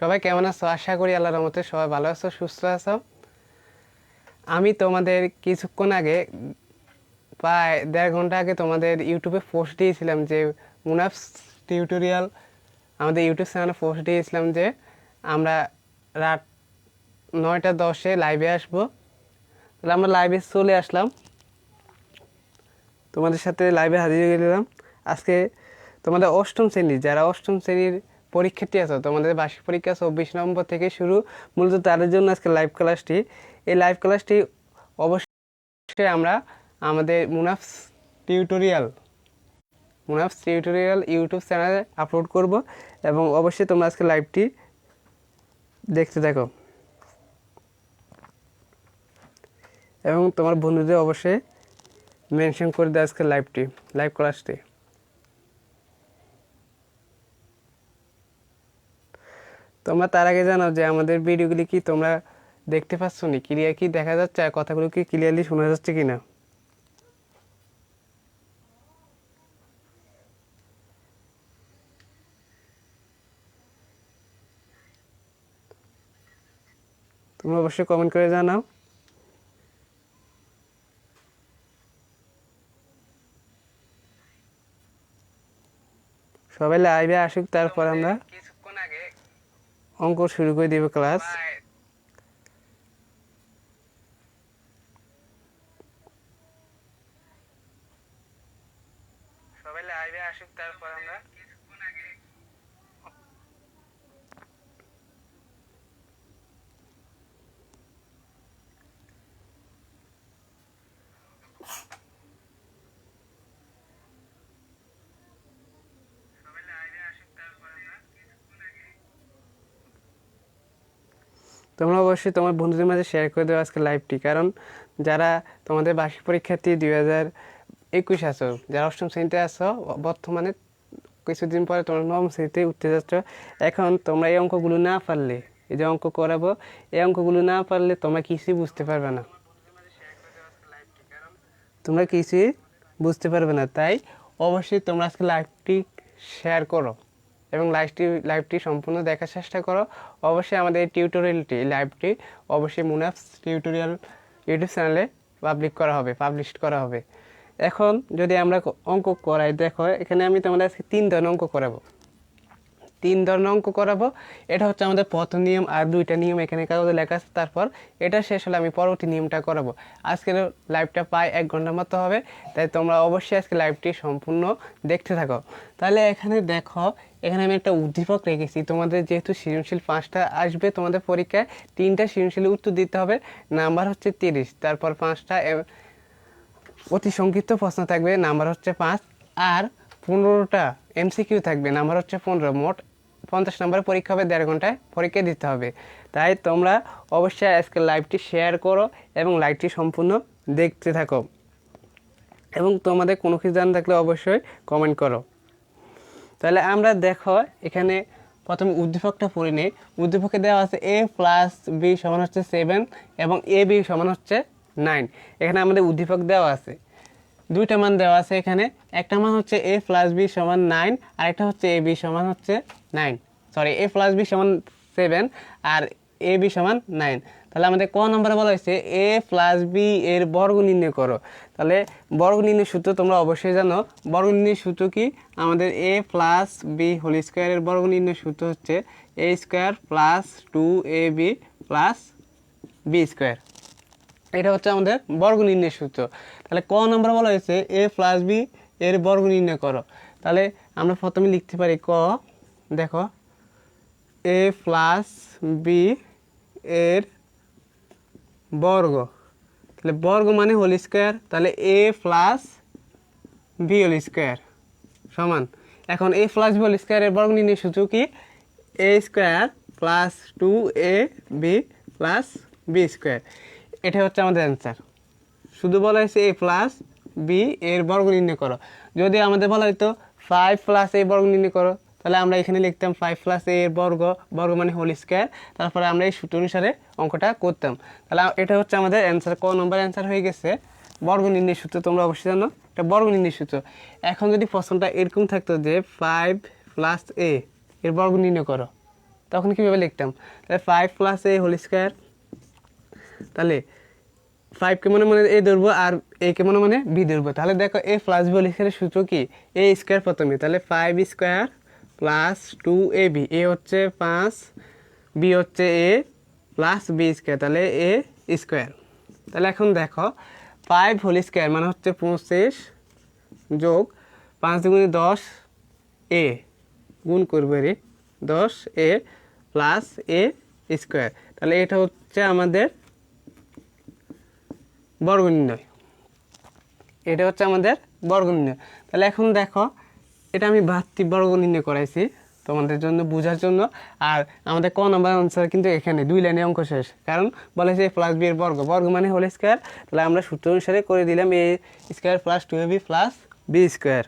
সবাই কেমন আছো? আশা করি আল্লাহর রহমতে সবাই ভালো আছো, সুস্থ আছো। আমি তোমাদের কিছুক্ষণ আগে প্রায় 1.5 ঘন্টা আগে তোমাদের ইউটিউবে পোস্ট দিয়েছিলাম যে মুনাফস টিউটোরিয়াল আমাদের ইউটিউব চ্যানেলে পোস্ট দিয়েছিলাম যে আমরা রাত 9টা 10-এ লাইভে আসবো। তাহলে আমরা লাইভে চলে আসলাম, তোমাদের সাথে লাইভে হাজির হয়ে গেলাম। আজকে তোমাদের অষ্টম শ্রেণী, যারা অষ্টম শ্রেণীর পরীক্ষার্থী আছো, তোমাদের বার্ষিক পরীক্ষা 24 নভেম্বর থেকে শুরু। মূলত তাদের জন্য আজকে লাইভ ক্লাসটি। এই লাইভ ক্লাসটি অবশ্যই আমরা আমাদের মুনাফস টিউটোরিয়াল ইউটিউব চ্যানেলে আপলোড করব এবং অবশ্যই তোমরা আজকে লাইভটি দেখতে থাকো এবং তোমার বন্ধুদের অবশ্যই মেনশন করে দাও আজকে লাইভ ক্লাসটি। তোমরা তার আগে জানাও যে আমাদের ভিডিওগুলি কি তোমরা দেখতে পাচ্ছ নি, ক্লিয়ার কি দেখা যাচ্ছে, আর কথাগুলো কি ক্লিয়ারলি শোনা যাচ্ছে কিনা। তোমরা অবশ্যই কমেন্ট করে জানাও। সবাই লাইভে আসুক, তারপর আমরা অঙ্ক শুরু করে দিব ক্লাস। সবাই লাইভে আসুক, তারপর আমরা তোমরা অবশ্যই তোমার বন্ধুদের মাঝে শেয়ার করে দেবো আজকে লাইভটি, কারণ যারা তোমাদের বার্ষিক পরীক্ষার্থী 2021 আছো, যারা অষ্টম শ্রেণীতে আছো, বর্তমানে কিছুদিন পরে তোমরা নবম শ্রেণীতে উঠতে যাচ্ছ। এখন তোমরা এই অঙ্কগুলো না পারলে, এই যে অঙ্ক করাবো, এই অঙ্কগুলো না পারলে তোমরা কিছুই বুঝতে পারবে না, তাই অবশ্যই তোমরা আজকে লাইভটি শেয়ার করো এবং লাইভটি সম্পূর্ণ দেখার চেষ্টা করো। অবশ্যই আমাদের এই লাইভটি অবশ্যই মুনাফস টিউটোরিয়াল ইউটিউব চ্যানেলে পাবলিশ করা হবে। এখন যদি আমরা অঙ্ক করাই, দেখো এখানে আমি তোমাদের আজকে 3 ধরনের অঙ্ক করাবো। এটা হচ্ছে আমাদের প্রথম নিয়ম, আর 2টা নিয়ম এখানে কাগজে লেখা আছে। তারপর এটা শেষ হলে আমি পরবর্তী নিয়মটা করাবো। আজকের লাইভটা প্রায় 1 ঘন্টার মতো হবে, তাই তোমরা অবশ্যই আজকে লাইভটি সম্পূর্ণ দেখতে থাকো। তাহলে এখানে দেখো, এখানে আমি একটা উদ্দীপক রেখেছি। তোমাদের যেহেতু সৃজনশীল 5টা আসবে তোমাদের পরীক্ষায়, 3টা সৃজনশীল উত্তর দিতে হবে, নাম্বার হচ্ছে 30। তারপর 5টা অতি সংক্ষিপ্ত প্রশ্ন থাকবে, নাম্বার হচ্ছে 5, আর 15টা এমসিকিউ থাকবে, নাম্বার হচ্ছে 15। মোট 50 নম্বরের পরীক্ষা হবে, 1.5 ঘন্টায় পরীক্ষা দিতে হবে। তাই তোমরা অবশ্যই আজকে লাইভটি শেয়ার করো এবং লাইভটি সম্পূর্ণ দেখতে থাকো, এবং তোমাদের কোনো কিছু জানা থাকলে অবশ্যই কমেন্ট করো। তাহলে আমরা দেখো এখানে প্রথমে উদ্দীপকটা পড়ে নিই। উদ্দীপকে দেওয়া আছে a+b সমান হচ্ছে 7 এবং ab সমান হচ্ছে 9। এখানে আমাদের উদ্দীপক দেওয়া আছে, 2টা মান দেওয়া আছে। এখানে একটা মান হচ্ছে a+b সমান 9, আর একটা হচ্ছে ab সমান হচ্ছে 9, সরি a+b সমান 7 আর ab সমান 9। তাহলে আমাদের ক নম্বরে বলা হয়েছে a+b এর বর্গ নির্ণয় করো। তাহলে বর্গ নির্ণয় সূত্র তোমরা অবশ্যই জানো। বর্গ নির্ণয় সূত্র কি? আমাদের a+b হোল স্কোয়ারের বর্গ নির্ণয় সূত্র হচ্ছে a² + 2ab + b²। এটা হচ্ছে আমাদের বর্গ নির্ণয় সূত্র। তাহলে ক নম্বর বলা হয়েছে a+b এর বর্গ নির্ণয় করো। তাহলে আমরা প্রথমে লিখতে পারি ক, দেখো a+b এর বর্গ, তাহলে বর্গ মানে হোল স্কোয়ার, তাহলে a+b হোল স্কোয়ার সমান। এখন a+b হোল স্কোয়ারের বর্গ নির্ণয় সূত্র কি? a² + 2ab + b²। এটা হচ্ছে আমাদের অ্যান্সার। শুধু বলা হয়েছে a+b এর বর্গ নির্ণয় করো। যদি আমাদের বলা হতো 5+a বর্গ নির্ণয় করো, তাহলে আমরা এখানে লিখতাম 5+a এর বর্গ মানে হোল স্কোয়ার, তারপরে আমরা এই সূত্র অনুসারে অঙ্কটা করতাম। তাহলে এটা হচ্ছে আমাদের অ্যান্সার, ক নম্বর অ্যান্সার হয়ে গেছে। বর্গ নির্ণয় সূত্র তোমরা অবশ্যই জানো, এটা বর্গ নির্ণয় সূত্র। এখন যদি প্রশ্নটা এরকম থাকতো যে 5+a এর বর্গ নির্ণয় করো, তখন কীভাবে লিখতাম, তাহলে 5 প্লাস এ হোল স্কোয়ার, তাহলে 5কে মনে মনে এ ধরবো আর একে মনে মনে বি ধরবো। তাহলে দেখো এ প্লাস বি হোল স্কোয়ারের সূত্র কি, এ স্কোয়ার প্রথমে, তাহলে 5 স্কোয়ার প্লাস 2ab, এ হচ্ছে 5, বি হচ্ছে এ প্লাস বি স্কোয়ার, তাহলে এ স্কোয়ার। তাহলে এখন দেখো 5 হোল স্কোয়ার মানে হচ্ছে 25 যোগ 5 দুগুণে 10 এ গুণ করবো রে 10 এ প্লাস এ স্কোয়ার, তাহলে এটা হচ্ছে আমাদের বর্গ নির্ণয়, এটা হচ্ছে আমাদের বর্গ নির্ণয়। তাহলে এখন দেখো এটা আমি ভাতৃ বর্গ নির্ণয় করাইছি তোমাদের জন্য বোঝার জন্য। আর আমাদের ক নম্বর আনসার কিন্তু এখানে 2 লাইনে অঙ্ক শেষ, কারণ বলেছে এ প্লাস বি এর বর্গ, বর্গ মানে হোল স্কোয়ার, তাহলে আমরা সূত্র অনুসারে করে দিলাম a square plus 2ab plus B square.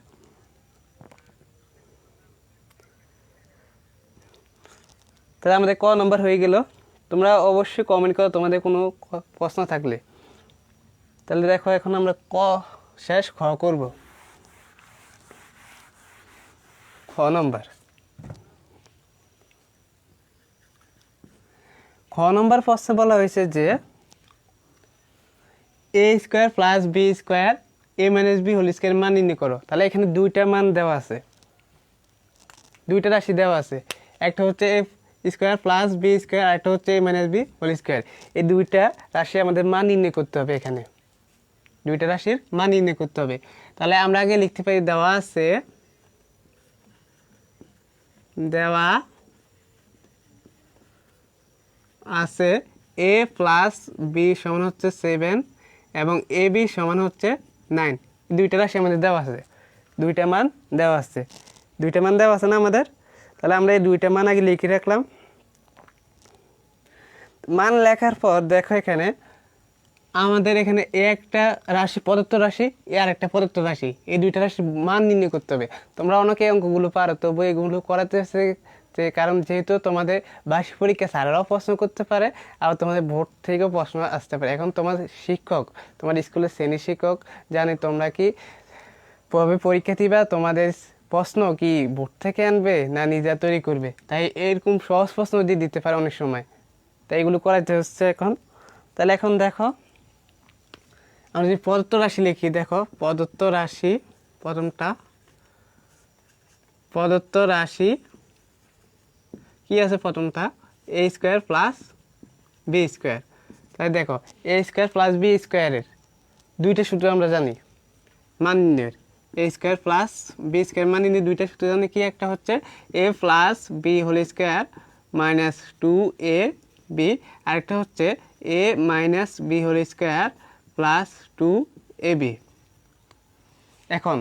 তাহলে আমাদের ক নম্বর হয়ে গেল। তোমরা অবশ্যই কমেন্ট করো তোমাদের কোনো প্রশ্ন থাকলে। তাহলে দেখো এখন আমরা ক শেষ, খ করব। খ নম্বর প্রশ্নে বলা হয়েছে যে এ স্কোয়ার প্লাস বি স্কোয়ার এ মাইনাস বি হোল স্কোয়ার মান নির্ণয় করো। তাহলে এখানে দুইটা মান দেওয়া আছে, দুইটা রাশি দেওয়া আছে, একটা হচ্ছে এ স্কোয়ার প্লাস বি স্কোয়ার, আর একটা হচ্ছে a minus B whole square. এই দুইটা রাশি আমাদের মান নির্ণয় করতে হবে, এখানে দুইটা রাশির মান নির্ণয় করতে হবে। তাহলে আমরা আগে লিখতে পারি দেওয়া আছে এ প্লাস বি সমান হচ্ছে 7 এবং এ বি সমান হচ্ছে 9। দুইটা রাশি আমাদের দেওয়া আছে, দুইটা মান দেওয়া আছে, দুইটা মান দেওয়া আছে না আমাদের। তাহলে আমরা এই দুইটা মান আগে লিখে রাখলাম। মান লেখার পর দেখো এখানে আমাদের এখানে এ একটা রাশি প্রদত্ত রাশি, এ আর একটা প্রদত্ত রাশি, এই দুইটা রাশির মান নির্ণয় করতে হবে। তোমরা অনেকে অঙ্কগুলো পারো, তবু এগুলো করাতেছে যে কারণ যেহেতু তোমাদের বার্ষিক পরীক্ষা স্যারেরাও প্রশ্ন করতে পারে, আর তোমাদের বোর্ড থেকেও প্রশ্ন আসতে পারে। এখন তোমার শিক্ষক, তোমার স্কুলের শ্রেণী শিক্ষক জানে তোমরা কি কবে পরীক্ষা দিবা, তোমাদের প্রশ্ন কি বোর্ড থেকে আনবে না নিজে তৈরি করবে, তাই এরকম সহজ প্রশ্ন দিয়ে দিতে পারে অনেক সময়, তাই এগুলো করাতে হচ্ছে এখন। তাহলে এখন দেখো আমরা যদি প্রদত্ত রাশি লিখি, দেখো প্রদত্ত রাশি, প্রথমটা প্রদত্ত রাশি কি আছে, প্রথমটা এ স্কোয়ার প্লাস বি স্কোয়ার। তাই দেখো এ স্কোয়ার প্লাস বি স্কোয়ারের দুইটা সূত্র আমরা জানি মান নির্ণয়ের, a square plus B square মান নির্ণয় দুইটা সূত্র জানি কি, একটা হচ্ছে a plus B whole square minus 2 a b, আরেকটা হচ্ছে a minus B whole square plus 2ab। এখন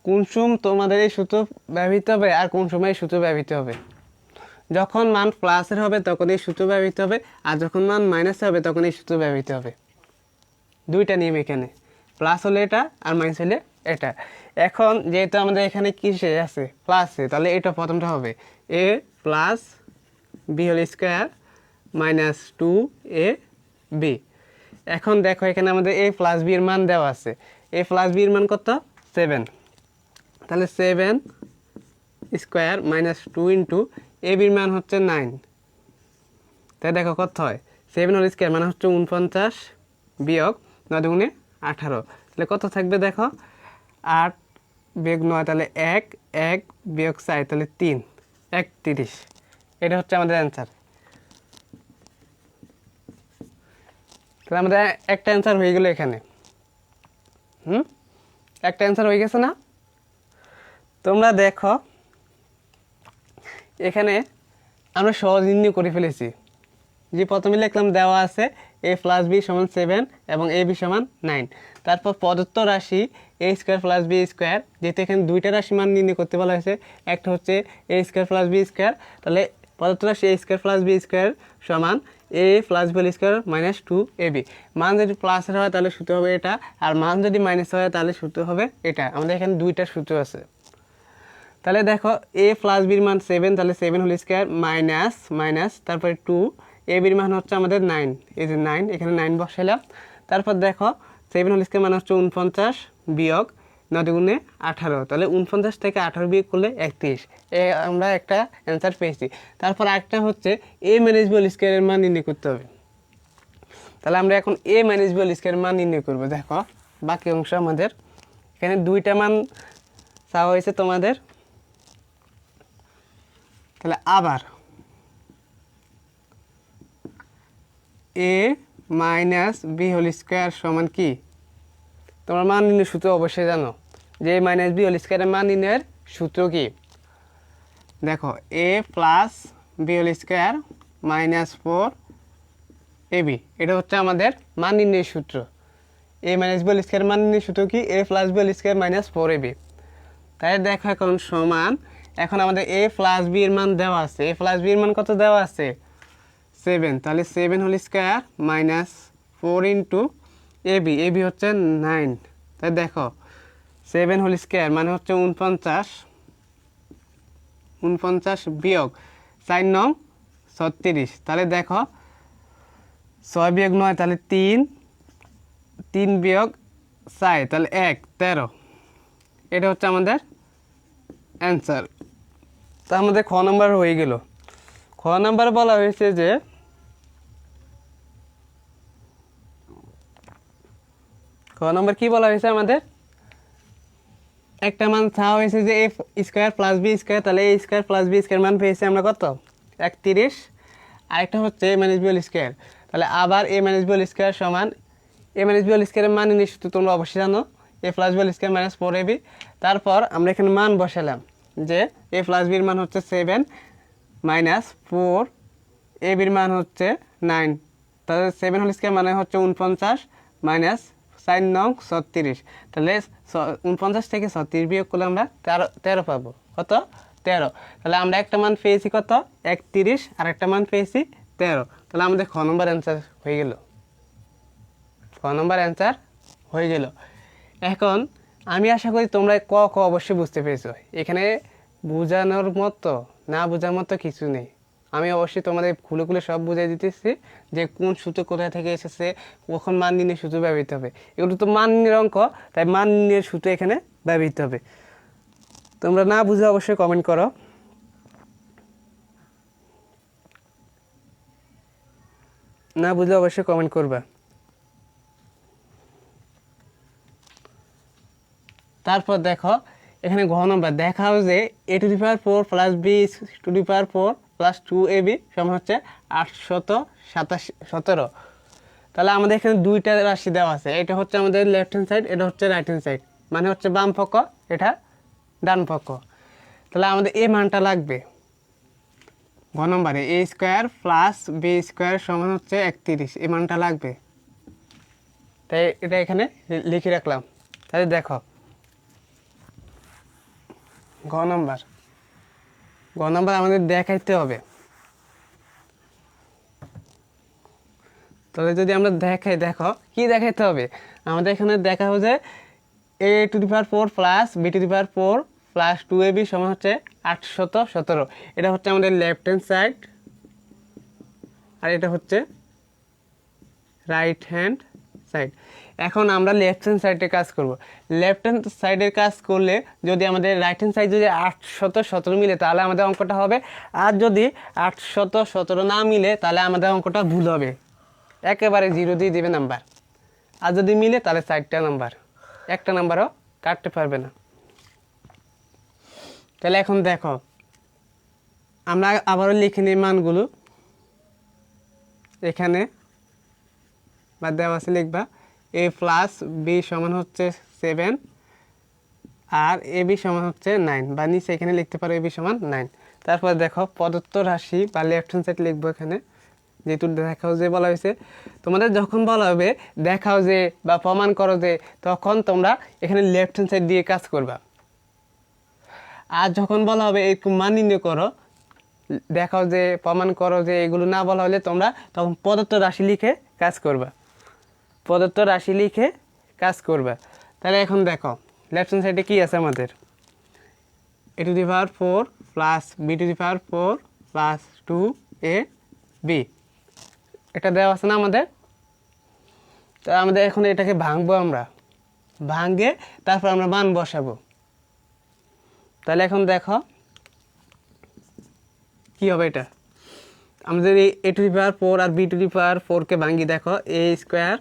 কোন সময় তোমাদের এই সূত্র ব্যবহৃত হবে আর কোন সময় এই সূত্র ব্যবহৃত হবে, যখন মান প্লাসের হবে তখন এই সূত্র ব্যবহৃত হবে, আর যখন মান মাইনাসের হবে তখন এই সূত্র ব্যবহৃত হবে। দুইটা নিয়ম এখানে, প্লাস হলে এটা আর মাইনাস হলে এটা। এখন যেহেতু আমাদের এখানে কিসে আছে প্লাসে, তাহলে এটা প্রথমটা হবে a plus B whole square minus 2ab। এখন দেখো এখানে আমাদের এ প্লাস বি এর মান দেওয়া আছে, এ প্লাস বি এর মান কত 7, তাহলে 7 স্কোয়ার মাইনাস 2 ইন্টু এ বির মান হচ্ছে 9। তাই দেখো কত হয় 7 হোল স্কোয়ার মানে হচ্ছে 49 বিয়োগ 9 দুগুণে 18, তাহলে কত থাকবে দেখো 8 বিয়োগ 9, তাহলে 1 বিয়োগ 4, তাহলে 3 31। এটা হচ্ছে আমাদের অ্যান্সার। তাহলে আমাদের একটা অ্যান্সার হয়ে গেল এখানে, একটা অ্যান্সার হয়ে গেছে না। তোমরা দেখো এখানে আমরা সহজ নির্ণয় করে ফেলেছি, যে প্রথমে লিখলাম দেওয়া আছে এ প্লাস বি সমান 7 এবং এ বি সমান 9, তারপর প্রদত্ত রাশি এ স্কোয়ার প্লাস বি স্কোয়ার, যেহেতু এখানে দুইটা রাশি মান নির্ণয় করতে বলা হয়েছে, একটা হচ্ছে এ স্কোয়ার প্লাস বি স্কোয়ার, তাহলে প্রদত্ত রাশি এ স্কোয়ার প্লাস বি স্কোয়ার সমান এ plus B square minus 2ab। মান যদি প্লাসের হয় তাহলে সূত্র হবে এটা, আর মান যদি মাইনাস হয় তাহলে সূত্র হবে এটা। আমাদের এখানে দুইটা সূত্র আছে। তাহলে দেখো এ প্লাস বির মান 7, তাহলে 7 হোল স্কোয়ার মাইনাস মাইনাস তারপরে 2, এ বির মান হচ্ছে আমাদের 9, এই যে 9, এখানে 9 বসাইলাম। তারপর দেখো 7 হোল স্কোয়ার মানে হচ্ছে 49 বিয়োগ 9 × 18, তাহলে 49 থেকে 18 বিয়োগ করলে 31। আমরা একটা অ্যান্সার পেয়েছি। তারপর একটা হচ্ছে a মাইনাস b হোল স্কয়ারের মান নির্ণয় করতে হবে। তাহলে আমরা এখন a মাইনাস b হোল স্কয়ারের মান নির্ণয় করব। দেখো বাকি অংশ আমাদের এখানে দুইটা মান চাওয়া হয়েছে তোমাদের। তাহলে আবার a minus b whole square সমান কি? তোমরা মান নির্ণয়ের সূত্র অবশ্যই জানো যে a মাইনাস b হোল স্কয়ারের মান নির্ণয়ের সূত্র কি? দেখো a plus b whole square minus 4ab, এটা হচ্ছে আমাদের মান নির্ণয়ের সূত্র। a minus b whole square মান নির্ণয়ের সূত্র কি? a plus b whole square minus 4ab। তাই দেখো এখন সমান, এখন আমাদের a প্লাস b এর মান দেওয়া আছে। a প্লাস b এর মান কত দেওয়া আছে? 7। তাহলে 7 whole square minus 4 into ab, ab হচ্ছে 9। তাই দেখো 7 হোল স্কয়ার মানে হচ্ছে 49, 49 বিয়োগ 4 নং 36। তাহলে দেখো 6 বিয়োগ 9 তাহলে 3, 3 বিয়োগ 4 তাহলে 1, 13। এটা হচ্ছে আমাদের অ্যান্সার। তা আমাদের খ নাম্বার হয়ে গেল। খ নাম্বার বলা হয়েছে যে খ নাম্বার কি বলা হয়েছে আমাদের? একটা মান চাওয়া হয়েছে যে a square plus b square, তাহলে a square plus b square মান পেয়েছি আমরা কত? 31। আরেকটা হচ্ছে a minus b whole square, তাহলে আবার a minus b whole square সমান a মাইনাস b হোল স্কয়ারের মান নিশ্চিত তোমরা অবশ্যই জানো a plus b whole square minus 4ab। তারপর আমরা এখানে মান বসালাম যে a প্লাস b এর মান হচ্ছে 7 মাইনাস 4, ab এর মান হচ্ছে 9। তাহলে 7 হোল স্কয়ার মানে হচ্ছে 49 মাইনাস 4 নং 36। তাহলে 49 থেকে 36 বিয়োগ করলে আমরা 13 পাবো। কত? 13। তাহলে আমরা একটা মান পেয়েছি কত? 31, আর একটা মান পেয়েছি 13। তাহলে আমাদের খ নম্বর অ্যান্সার হয়ে গেল। খ নম্বর অ্যান্সার হয়ে গেল। এখন আমি আশা করি তোমরা ক অবশ্যই বুঝতে পেরেছো। এখানে বোঝানোর মতো না বোঝার মতো কিছু নেই। আমি অবশ্যই তোমাদের খুলে খুলে সব বুঝিয়ে দিতেছি যে কোন সূত্র কোথা থেকে এসেছে, কখন মান নির্ণয়ের সূত্র ব্যবহৃত হবে। এগুলো তো মান নির্ণয়ের অঙ্ক, তাই মান নির্ণয়ের সূত্র এখানে ব্যবহৃত হবে। তোমরা না বুঝে অবশ্যই কমেন্ট করো। না বুঝলে অবশ্যই কমেন্ট করবা। তারপর দেখো এখানে ঘ নম্বর দেখাও যে a⁴ plus b⁴ plus 2ab সমান হচ্ছে 817। তাহলে আমাদের এখানে দুইটা রাশি দেওয়া আছে। এটা হচ্ছে আমাদের লেফট হ্যান্ড সাইড, এটা হচ্ছে রাইট হ্যান্ড সাইড, মানে হচ্ছে বাম পক্ষ, এটা ডান পক্ষ। তাহলে আমাদের এই মানটা লাগবে ঘ নম্বরে a square plus b square সমান হচ্ছে 31, এই মানটা লাগবে। তাই এটা এখানে লিখে রাখলাম। তাহলে দেখো ঘ নম্বর আমাদের দেখাইতে হবে। তাহলে যদি আমরা দেখাই, দেখো কি দেখাইতে হবে আমাদের এখানে দেখা হচ্ছে a⁴ plus b⁴ plus 2ab সমান হচ্ছে 817। এটা হচ্ছে আমাদের লেফট হ্যান্ড সাইড, আর এটা হচ্ছে রাইট হ্যান্ড সাইড। এখন আমরা লেফট হ্যান্ড সাইডে কাজ করব। লেফট হ্যান্ড সাইডের কাজ করলে যদি আমাদের রাইট হ্যান্ড সাইড যদি 817 মিলে তাহলে আমাদের অঙ্কটা হবে, আর যদি 817 না মিলে তাহলে আমাদের অঙ্কটা ভুল হবে, একেবারে 0 দিয়ে দেবে নাম্বার। আর যদি মিলে তাহলে 4টা নাম্বার, একটা নাম্বারও কাটতে পারবে না। তাহলে এখন দেখো আমরা আবারও লিখে নিই মানগুলো। এখানে বা দেওয়া আছে লিখবা a প্লাস b সমান হচ্ছে 7 আর ab সমান হচ্ছে 9, বা নিচে এখানে লিখতে পারো ab সমান 9। তারপর দেখো প্রদত্ত রাশি বা লেফট হ্যান্ড সাইড লিখবো এখানে, যেহেতু দেখাও যে বলা হয়েছে। তোমাদের যখন বলা হবে দেখাও যে বা প্রমাণ করো যে, তখন তোমরা এখানে লেফট হ্যান্ড সাইড দিয়ে কাজ করবা। আর যখন বলা হবে এই মান নির্ণয় করো, দেখাও যে, প্রমাণ করো যে, এগুলো না বলা হলে তোমরা তখন প্রদত্ত রাশি লিখে কাজ করবা, প্রদত্ত রাশি লিখে কাজ করবা। তাহলে এখন দেখো লেফট হ্যান্ড সাইডে কী আছে আমাদের a⁴ plus b⁴ plus 2ab, এটা দেওয়া আছে না আমাদের। তো আমাদের এখন এটাকে ভাঙবো আমরা। ভাঙে তারপর আমরা মান বসাবো। তাহলে এখন দেখো কি হবে, এটা আমাদের এই a টু দি পাওয়ার 4 আর b টু দি পাওয়ার 4কে ভাঙি, দেখো a square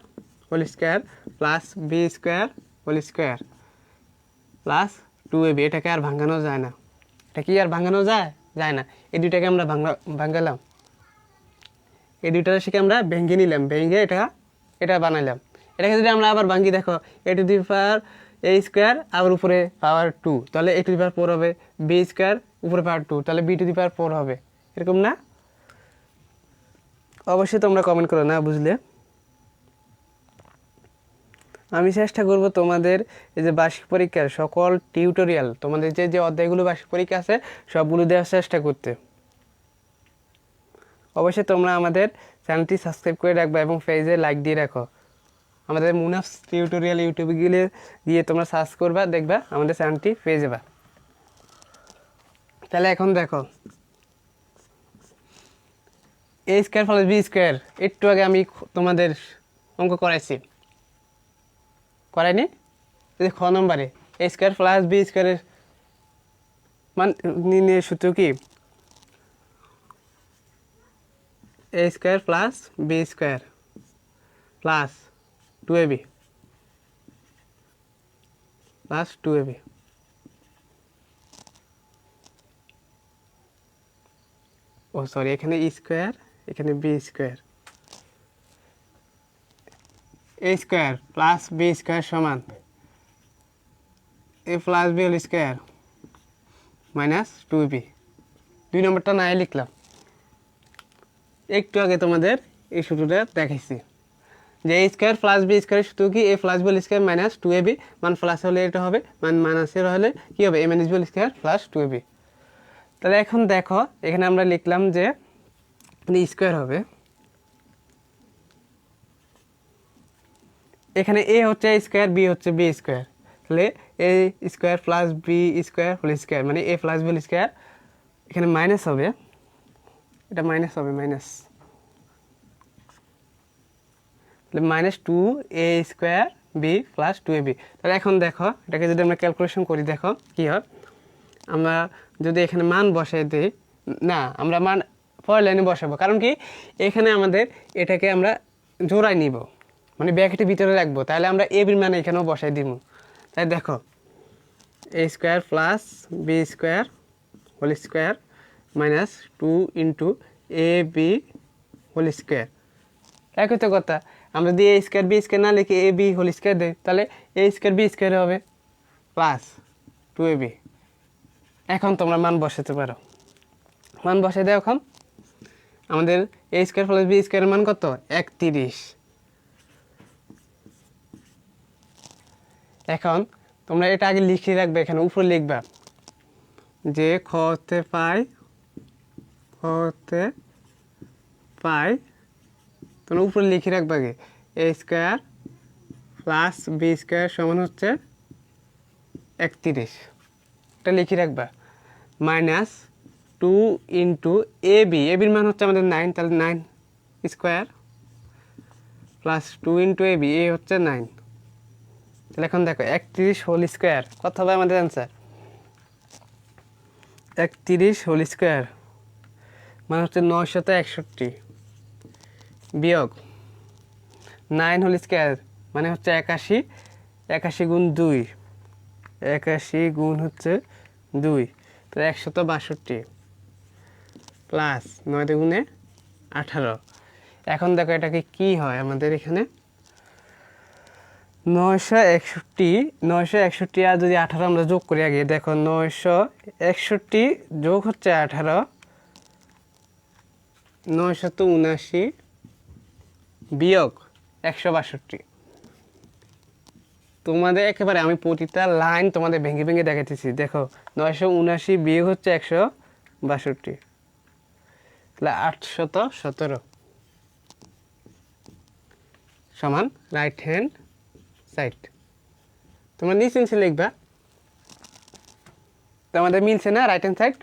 whole square plus b square whole square plus 2ab। এটাকে আর ভাঙানো যায় না, এটা কি আর ভাঙানো যায় যায় না। এই দুইটাকে আমরা ভাঙালাম, এই দুইটা রাশিকে আমরা ভেঙে নিলাম, ভেঙে এটা বানাইলাম। এটাকে যদি আমরা আবার ভাঙি, দেখো a to the power a square আবার উপরে পাওয়ার 2, তাহলে a টু দি পাওয়ার 4 হবে, b স্কোয়ার উপরে পাওয়ার 2, তাহলে b টু দি পাওয়ার 4 হবে। এরকম না? অবশ্যই তোমরা কমেন্ট করো না বুঝলে। আমি চেষ্টা করব তোমাদের এই যে বার্ষিক পরীক্ষার সকল টিউটোরিয়াল, তোমাদের যে যে অধ্যায়গুলো বার্ষিক পরীক্ষা আছে সবগুলো দেওয়ার চেষ্টা করতে। অবশ্যই তোমরা আমাদের চ্যানেলটি সাবস্ক্রাইব করে রাখবে এবং পেজে লাইক দিয়ে রাখো। আমাদের মুনাফ টিউটোরিয়াল ইউটিউবে গিয়ে তোমরা সার্চ করবা, দেখবা আমাদের চ্যানেলটি পেয়ে যাবা। তাহলে এখন দেখো a square plus b square, একটু আগে আমি তোমাদের অঙ্ক করাইনি? এই খ নম্বরে a স্কোয়ার প্লাস b স্কোয়ারের মান নির্ণয়ের সূত্র কি? a square plus b square plus 2ab plus 2ab। ও সরি, এখানে ই স্কোয়ার, এখানে B square. A square plus B square সমান এ plus B whole square minus 2b। 2 নম্বরটা নাই লিখলাম, একটু আগে তোমাদের এই সূত্রটা দেখাইছি যে এ স্কোয়ার প্লাস বি স্কোয়ারের সূত্র কি? A plus B whole square minus 2ab। মান প্লাস হলে এটা হবে, মান মাইনাসের হলে কি হবে? A minus B whole square plus 2ab। তাহলে এখন দেখো এখানে আমরা লিখলাম যে স্কোয়ার হবে, এখানে এ হচ্ছে এ স্কোয়ার, বি হচ্ছে বি স্কোয়ার, তাহলে A square plus B square whole square মানে A plus B whole square. এখানে মাইনাস হবে, এটা মাইনাস হবে, minus minus 2a square B plus 2ab। তাহলে এখন দেখো এটাকে যদি আমরা ক্যালকুলেশন করি, দেখো কী হয়। আমরা যদি এখানে মান বসাই দিই, না আমরা মান পরের লাইনে বসাবো, কারণ কি এখানে আমাদের এটাকে আমরা জোড়ায় নিব, মানে ব্র্যাকেটের ভিতরে রাখবো, তাহলে আমরা এ বির মান এখানেও বসাই দিব। তাই দেখো A square plus B square whole square minus 2 into A B whole square. একই তো কথা, আমরা যদি এ স্কোয়ার বি স্কোয়ার না লিখে এ বি হোল স্কোয়ার দিই, তাহলে এ স্কোয়ার বি স্কোয়ার হবে প্লাস 2ab। এখন তোমরা মান বসাতে পারো, মান বসাই দাও। এখন আমাদের এ স্কোয়ার প্লাস বি স্কোয়ারের মান কত? 31। এখন তোমরা এটা আগে লিখে রাখবে, এখানে উপরে লিখবা যে খ হতে পাই, তোমরা উপরে লিখে রাখবা আগে এ স্কোয়ার প্লাস বি স্কোয়ার সমান হচ্ছে 31, এটা লিখে রাখবা, মাইনাস 2 ইন্টু এ বির মান হচ্ছে আমাদের 9, তাহলে 9 স্কোয়ার প্লাস 2 ইন্টু এ হচ্ছে 9। তাহলে এখন দেখো 31 হোল স্কোয়ার কত হবে আমাদের অ্যান্সার? 31 হোল স্কোয়ার মানে হচ্ছে 961 বিয়োগ 9 হোল স্কোয়ার মানে হচ্ছে 81, 81 গুণ 2, 81 গুণ হচ্ছে 2, তো 162 প্লাস 9 গুণে 18। এখন দেখো এটাকে কি হয় আমাদের এখানে 961 আর যদি 18 আমরা যোগ করি আগে, দেখো 961 যোগ হচ্ছে 18, 979 বিয়োগ 162। তোমাদের একেবারে আমি প্রতিটা লাইন তোমাদের ভেঙে ভেঙে দেখাতেছি। দেখো 979 বিয়োগ হচ্ছে 162, তাহলে 817 সমান রাইট হ্যান্ড সাইড। তোমরা নিচে নিচে লিখবা, তোমাদের মিলছে না? রাইট হ্যান্ড সাইড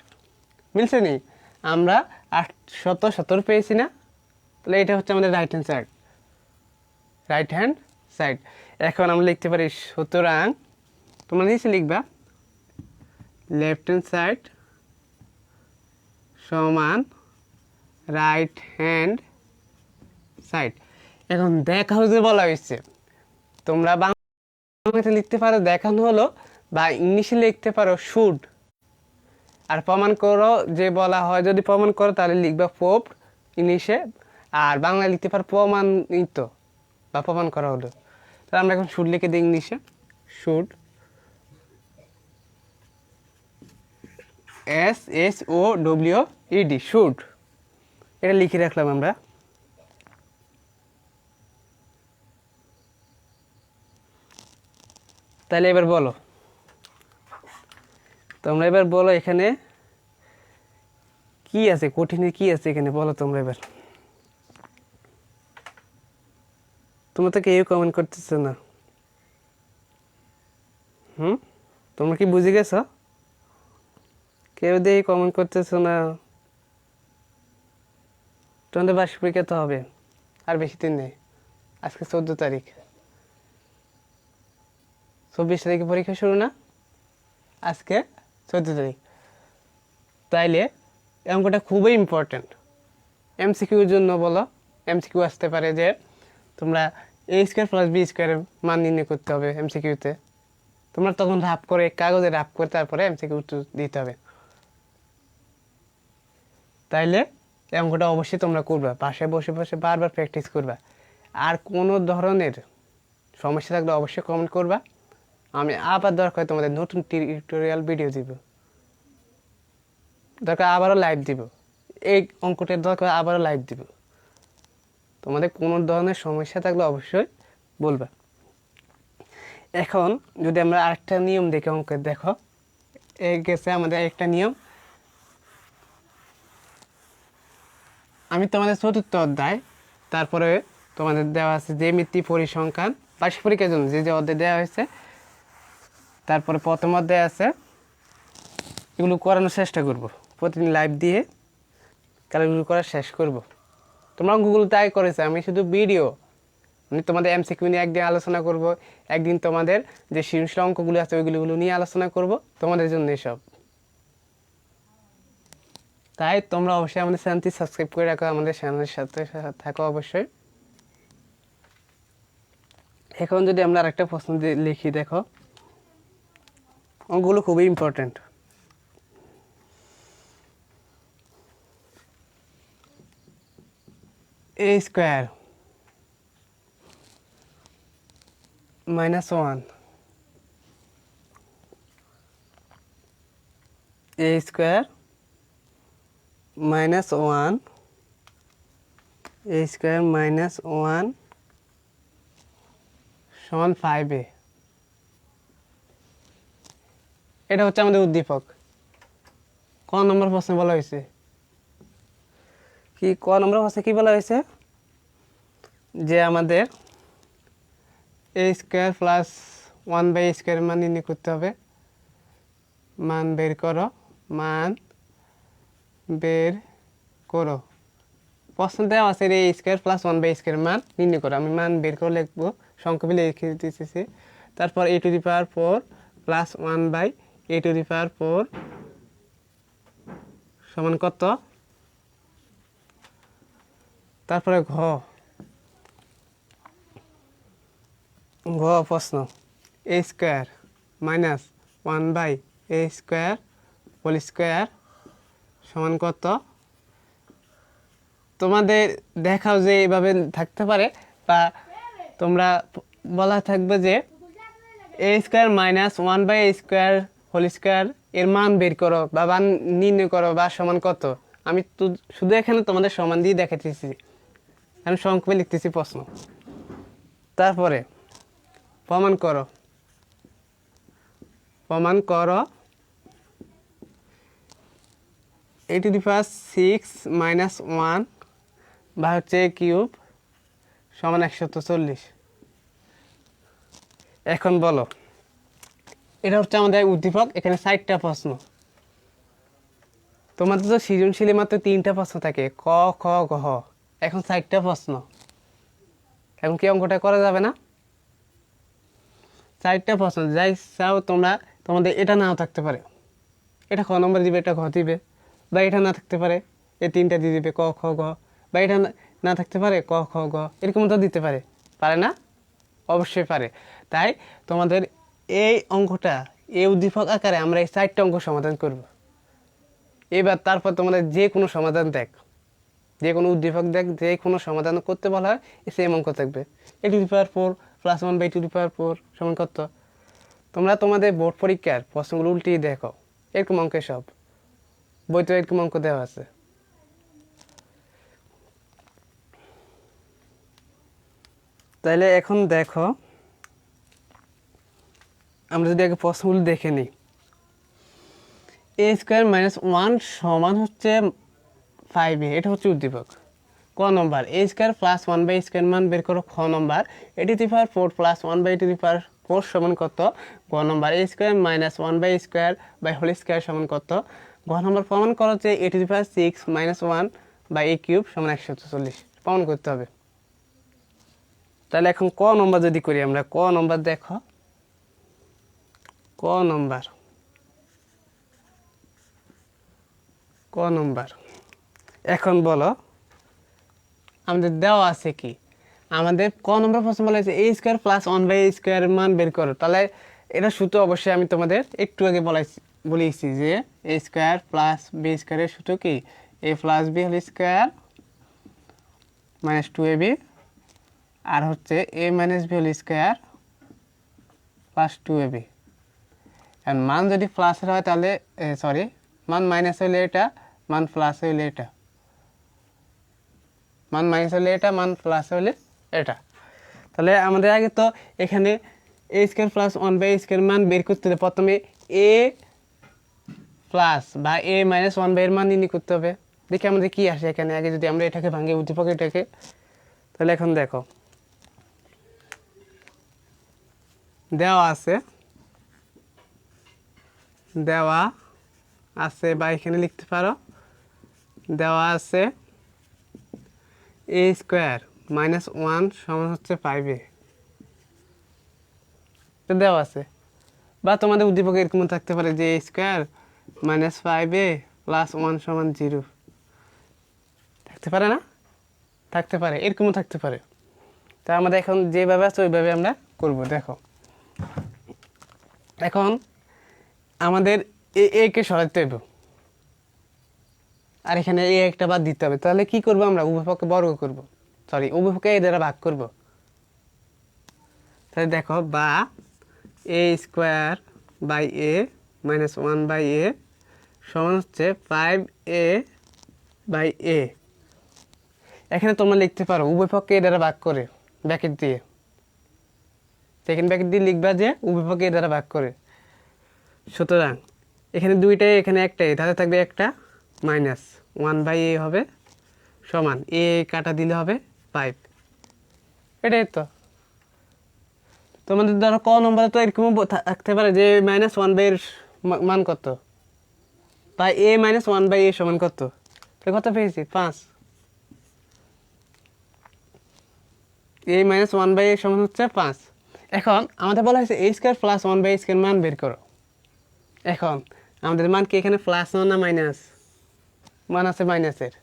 মিলছে নি? আমরা 817 পেয়েছি না? তাহলে এটা হচ্ছে আমাদের right hand side, right hand side. এখন আমরা লিখতে পারি সুতরাং তোমরা নিচে লিখবা লেফট হ্যান্ড সাইড সমান রাইট হ্যান্ড সাইড। এখন দেখাও যে বলা হয়েছে, তোমরা বাংলাতে লিখতে পারো দেখানো হলো, বা ইংলিশে লিখতে পারো শুড। আর প্রমাণ করো যে বলা হয়, যদি প্রমাণ করো তাহলে লিখবা প্রুভ ইংলিশে, আর বাংলা লিখতে পারো প্রমাণিত বা প্রমাণ করা হলো। তাহলে আমরা এখন শুড লিখে দিই ইংলিশে, শুড SHOWED শুড, এটা লিখে রাখলাম আমরা। তাহলে এবার বলো, তোমরা এবার বলো এখানে কি আছে, কঠিনে কি আছে এখানে বলো তোমরা এবার। তোমরা তো কেউ কমেন্ট করতেছো না। তোমরা কি বুঝে গেছো? কেউ দিয়ে কমেন্ট করতেছো না। তোমাদের বার্ষিক পরীক্ষা তো হবে, আর বেশি দিন নেই। আজকে 14 তারিখ, 24 তারিখে পরীক্ষা শুরু না, আজকে 14 তারিখ। তাইলে অঙ্কটা খুবই ইম্পর্টেন্ট। MCQর জন্য বলো, MCQ আসতে পারে যে তোমরা A² + B² মান নির্ণয় করতে হবে MCQতে। তোমরা তখন রাফ করে কাগজে রাফ করে তারপরে MCQ দিতে হবে। তাইলে অঙ্কটা অবশ্যই তোমরা করবা, বাসায় বসে বসে বারবার প্র্যাকটিস করবা। আর কোনো ধরনের সমস্যা থাকলে অবশ্যই কমেন্ট করবা। আমি আবার দরকার তোমাদের নতুন টিউটোরিয়াল ভিডিও দিব, দরকার আবারও লাইভ দিব, এই অঙ্কটার দরকার আবারও লাইভ দিব। তোমাদের কোনো ধরনের সমস্যা থাকলে অবশ্যই বলবা। এখন যদি আমরা আরেকটা নিয়ম দেখি অঙ্কের, দেখো এই গেছে আমাদের একটা নিয়ম। আমি তোমাদের 4র্থ অধ্যায়, তারপরে তোমাদের দেওয়া আছে জ্যামিতি পরিসংখ্যান বার্ষিক পরীক্ষার জন্য যে যে অধ্যায় দেওয়া হয়েছে, তারপরে প্রথম অধ্যায় আছে, এগুলো করানোর চেষ্টা করব প্রতিদিন লাইভ দিয়ে, কালগুলো করা শেষ করব। তোমরা অঙ্কগুলো তাই করেছে, আমি শুধু ভিডিও, আমি তোমাদের MCQ নিয়ে একদিন আলোচনা করব, একদিন তোমাদের যে সৃজনশীল অঙ্কগুলো আছে ওইগুলো নিয়ে আলোচনা করব তোমাদের জন্য এসব। তাই তোমরা অবশ্যই আমাদের চ্যানেলটি সাবস্ক্রাইব করে রাখো, আমাদের চ্যানেলের সাথে থাকো অবশ্যই। এখন যদি আমরা আরেকটা প্রশ্ন লিখি, দেখো অঙ্কগুলো খুবই ইম্পর্টেন্ট। A² - 1 A² - 1 A² - 1 সমান 5A। এটা হচ্ছে আমাদের উদ্দীপক। ক নম্বর প্রশ্নে বলা হয়েছে কি, ক নম্বর প্রশ্নে কি বলা হয়েছে যে আমাদের A² + 1/A² মান নির্ণয় করতে হবে। মান বের করো, মান বের করো। প্রশ্ন দেওয়া আছে A² + 1/A² মান নির্ণয় করো। আমি মান বের করে লিখবো, সংক্ষেপে লিখে দিতেছি। তারপর A⁴ + 1/A⁴ সমান কত? তারপরে ঘ প্রশ্ন A² - 1/A² সমান কত? তোমাদের দেখাও যে এভাবে থাকতে পারে, বা তোমরা বলা থাকবে যে A² - 1/A² এর মান বের করো বা মান নির্ণয় করো বা সমান কত। আমি তো শুধু এখানে তোমাদের সমান দিয়ে দেখাতেছি, আমি সংক্ষেপে লিখতেছি প্রশ্ন। তারপরে প্রমাণ করো, প্রমাণ করো A⁶ - 1 বা হচ্ছে কিউব সমান 140। এখন বলো, এটা হচ্ছে আমাদের উদ্দীপক। এখানে 4টা প্রশ্ন। তোমাদের তো সৃজনশীলে মাত্র 3টা প্রশ্ন থাকে, ক, খ, গ। এখন 4টা প্রশ্ন। এখন কি অঙ্কটা করা যাবে না? চারটা পছন্দ যাই চাও তোমরা, তোমাদের এটা নাও থাকতে পারে, এটা খ নম্বর দিবে, এটা ঘ দিবে, বা এটা না থাকতে পারে এই তিনটা দিয়ে দিবে ক খ গ, বা এটা না থাকতে পারে ক খ গ, এরকম তো দিতে পারে, পারে না? অবশ্যই পারে। তাই তোমাদের এই অঙ্কটা এই উদ্দীপক আকারে আমরা এই চারটা অঙ্ক সমাধান করব। এবার তারপর তোমাদের যে কোনো সমাধান দেখ, যে কোনো উদ্দীপক দেখ, যে কোনো সমাধান করতে বলা হয় সেম অঙ্ক থাকবে। a⁴ + 1/2 সমান কত? তোমরা তোমাদের বোর্ড পরীক্ষার প্রশ্নগুলো উল্টিয়ে দেখো, এরকম অঙ্কে সব বইতে এরকম অঙ্ক দেওয়া আছে। তাহলে এখন দেখো, আমরা যদি আগে প্রশ্নগুলো দেখে নিই। a² - 1 সমান হচ্ছে 5a, এটা হচ্ছে উদ্দীপক। ক নম্বর a² + 1/² মান বের করো। খ নম্বর a⁴ + 1/4 সমান কত? গ নম্বর a² - 1/² সমান কত? ঘ নম্বর প্রমাণ করো যে a⁶ - 1/a³ সমান 140 প্রমাণ করতে হবে। তাহলে এখন ক নম্বর যদি করি আমরা, ক নম্বর দেখো, ক নম্বর এখন বলো আমাদের দেওয়া আছে কি? আমাদের ক নম্বর প্রশ্ন বলা হয়েছে a² + 1/² মান বের করো। তাহলে এটা সূত্র অবশ্যই আমি তোমাদের একটু আগে বলেছি যে a² + b² এর সূত্র কি? a + b² - 2ab, আর হচ্ছে a - b² + 2ab। আর মান যদি প্লাসের হয় তাহলে সরি, মান মাইনাস হইলে এটা, মান প্লাস হইলে এটা, মান মাইনাস হলে এটা, মান প্লাস হলে এটা। তাহলে আমাদের আগে তো এখানে a² + 1/² মান বের করতে হবে। প্রথমে a প্লাস বা a - 1/এর মান নির্ণয় করতে হবে। দেখি আমাদের কি আসে এখানে। আগে যদি আমরা এটাকে ভাঙি উদ্দীপক এটাকে, তাহলে এখন দেখো দেওয়া আছে বা এখানে লিখতে পারো দেওয়া আছে a² - 1 সমান হচ্ছে 5a, দেওয়া আছে। বা তোমাদের উদ্দীপক এরকম থাকতে পারে যে a² - 5a + 1 সমান 0 থাকতে পারে না? থাকতে পারে, এরকমও থাকতে পারে। তা আমাদের এখন যেভাবে আছে ওইভাবে আমরা করব। দেখো এখন আমাদের এ কে সরাতে হবে, আর এখানে এ একটা বাদ দিতে হবে। তাহলে কি করব আমরা? উভয়পক্ষকে বর্গ করব, সরি উভয়পক্ষকে এ দ্বারা ভাগ করব। তাহলে দেখো, বা a² / a - 1/a সমান হচ্ছে 5a/a। এখানে তোমরা লিখতে পারো উভয়পক্ষকে এ দ্বারা ভাগ করে, ব্র্যাকেট দিয়ে, সেকেন্ড ব্র্যাকেট দিয়ে লিখবা যে উভয়পক্ষকে এ দ্বারা ভাগ করে। সুতরাং এখানে দুইটাই, এখানে একটাই, তাহলে থাকবে একটা মাইনাস 1/a হবে সমান a কাটা দিলে হবে 5। এটাই তো তোমাদের ধরো ক নম্বরে তো এরকম থাকতে পারে যে -1/এর মান কত, তাই a - 1/a সমান কত? তাহলে কত পেয়েছি? 5। a - 1/a সমান হচ্ছে 5। এখন আমাদের বলা হয়েছে a² + 1/² মান বের করো। এখন আমাদের মান কি এখানে প্লাস না মাইনাস? মান আছে মাইনাসের।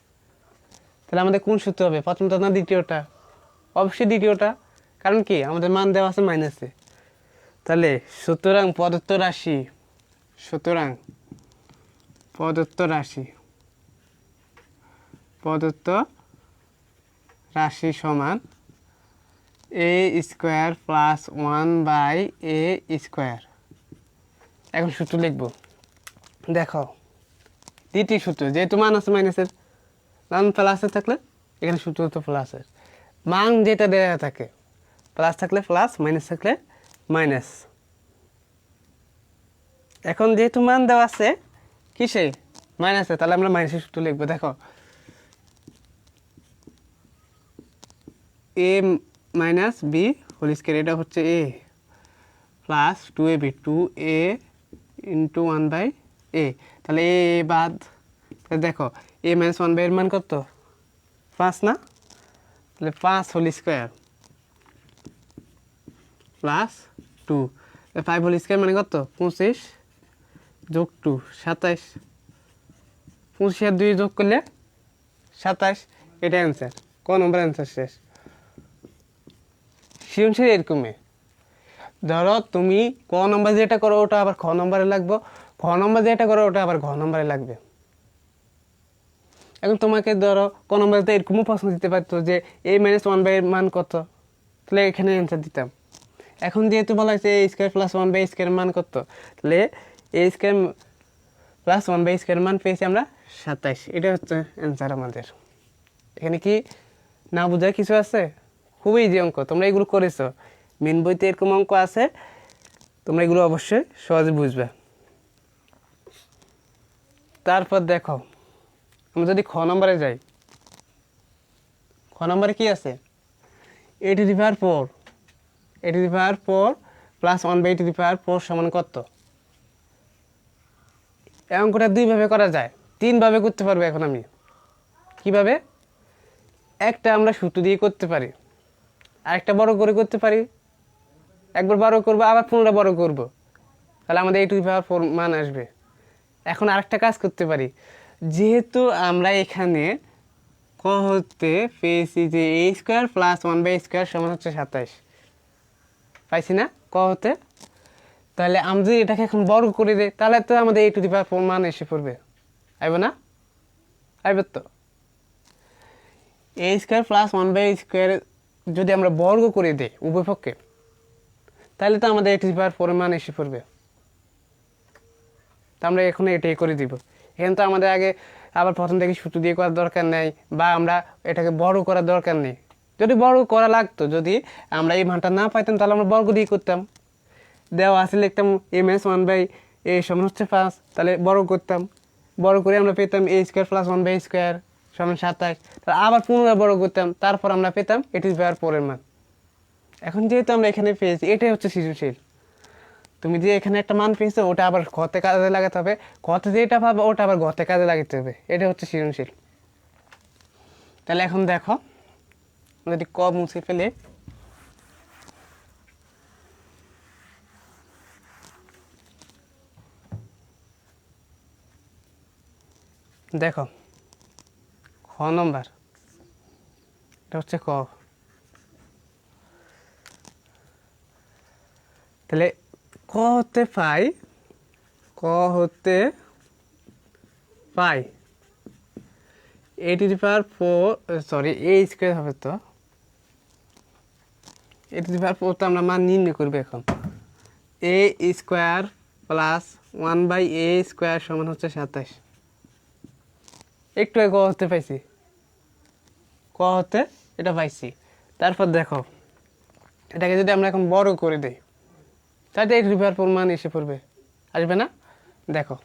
তাহলে আমাদের কোন সূত্র হবে? প্রথমটা না দ্বিতীয়টা? অবশ্যই দ্বিতীয়টা, কারণ কি আমাদের মান দেওয়া আছে মাইনাসে। তাহলে সুতরাং প্রদত্ত রাশি সমান a² + 1/a²। এখন সূত্র লিখব। দেখো দ্বিতীয় সূত্র, যেহেতু মান আছে মাইনাসের, মান প্লাসের থাকলে এখানে সূত্র তো প্লাসের। মান যেটা দেওয়া থাকে, প্লাস থাকলে প্লাস, মাইনাস থাকলে মাইনাস। এখন যেহেতু মান দেওয়া আছে কিসে? মাইনাসে, তাহলে আমরা মাইনাসের সূত্র লিখবো। দেখো a - b² এটা হচ্ছে a plus 2ab, 2a × 1/a। তাহলে a বাদ, তাহলে দেখো a - 1/এর মান কত? 5 না? তাহলে 5² + 2, ফাইভ হোল স্কোয়ার মানে কত 25 যোগ 2 27, 25 আর 2 যোগ করলে 27, এটা অ্যান্সার। ক নম্বর অ্যান্সার শেষ। সৃজনশীল এরকমই, ধরো তুমি ক নম্বর যেটা করো ওটা আবার খ নম্বরে লাগবে, খ নম্বর যেটা করো ওটা আবার ঘ নম্বরে লাগবে। এখন তোমাকে ধরো ক নম্বরে এরকমও প্রশ্ন দিতে পারতো যে a - 1/a এর মান কত, তাহলে এখানে অ্যান্সার দিতাম। এখন যেহেতু বলা হয়েছে a² + 1/a² এর মান কত, তাহলে a² + 1/a² এর মান পেয়েছি আমরা 27, এটা হচ্ছে অ্যান্সার আমাদের। এখানে কি না বোঝার কিছু আছে? খুবই ইজি অঙ্ক, তোমরা এগুলো করেছো, মেন বইতে এরকম অঙ্ক আছে, তোমরা এগুলো অবশ্যই সহজে বুঝবে। তারপর দেখো আমরা যদি খ নম্বরে যাই, খ নম্বরে কি আছে a⁴ a⁴ + 1/a⁴ সমান কত? এই অঙ্কটা দুইভাবে করা যায়, তিনভাবে করতে পারবো এখন আমি। কিভাবে? একটা আমরা সূত্র দিয়ে করতে পারি, আরেকটা বড় করে করতে পারি, একবার বড় করবো আবার পুনরায় বড় করব, তাহলে আমাদের a⁴ মান আসবে। এখন আরেকটা কাজ করতে পারি, যেহেতু আমরা এখানে ক হতে পেয়েছি যে a² + 1/a² সমান হচ্ছে 27, পাইছি না ক হতে, তাহলে আমি যদি এটাকে এখন বর্গ করে দিই তাহলে তো আমাদের a⁴ মান এসে পড়বে, আইব না? আইব তো। a² + 1/a² যদি আমরা বর্গ করে দিই উভয় পক্ষে, তাহলে তো আমাদের a⁴ মান এসে পড়বে। তো আমরা এখন এটাই করে দিব। এখানে তো আমাদের আগে আবার প্রথম থেকে সূত্র দিয়ে করার দরকার নেই, বা আমরা এটাকে বড় করার দরকার নেই। যদি বড় করা লাগতো, যদি আমরা এই মানটা না পাইতাম তাহলে আমরা বর্গ দিয়ে করতাম, দেওয়া আছে লিখতাম a - 1/a সমান হচ্ছে 5, তাহলে বড় করতাম, বড় করে আমরা পেতাম a² + 1/a² সমান 27, তাহলে আবার পুনরায় বড় করতাম, তারপর আমরা পেতাম a⁴ এর মান। এখন যেহেতু আমরা এখানে পেয়েছি, এটাই হচ্ছে সৃজনশীল। তুমি যে এখানে একটা মান পেয়েছো ওটা আবার ঘতে কাজে লাগাতে হবে, ঘতে যেটা পাবে ওটা আবার ঘতে কাজে লাগাতে হবে, এটা হচ্ছে সৃজনশীল। তাহলে এখন দেখো যদি ক মুছে ফেলে, দেখো খ নম্বর, এটা হচ্ছে ক। তাহলে ক হতে পাই, ক হতে পাই a⁴, সরি a² হবে তো, a⁴ তো আমরা মান নির্ণয় করবো এখন। a² + 1/a² সমান হচ্ছে 27, একটু ক হতে পাইছি, ক হতে এটা পাইছি। তারপর দেখো এটাকে যদি আমরা এখন বড় করে দিই তাহলে a⁴ মান এসে পড়বে, আসবে না? দেখো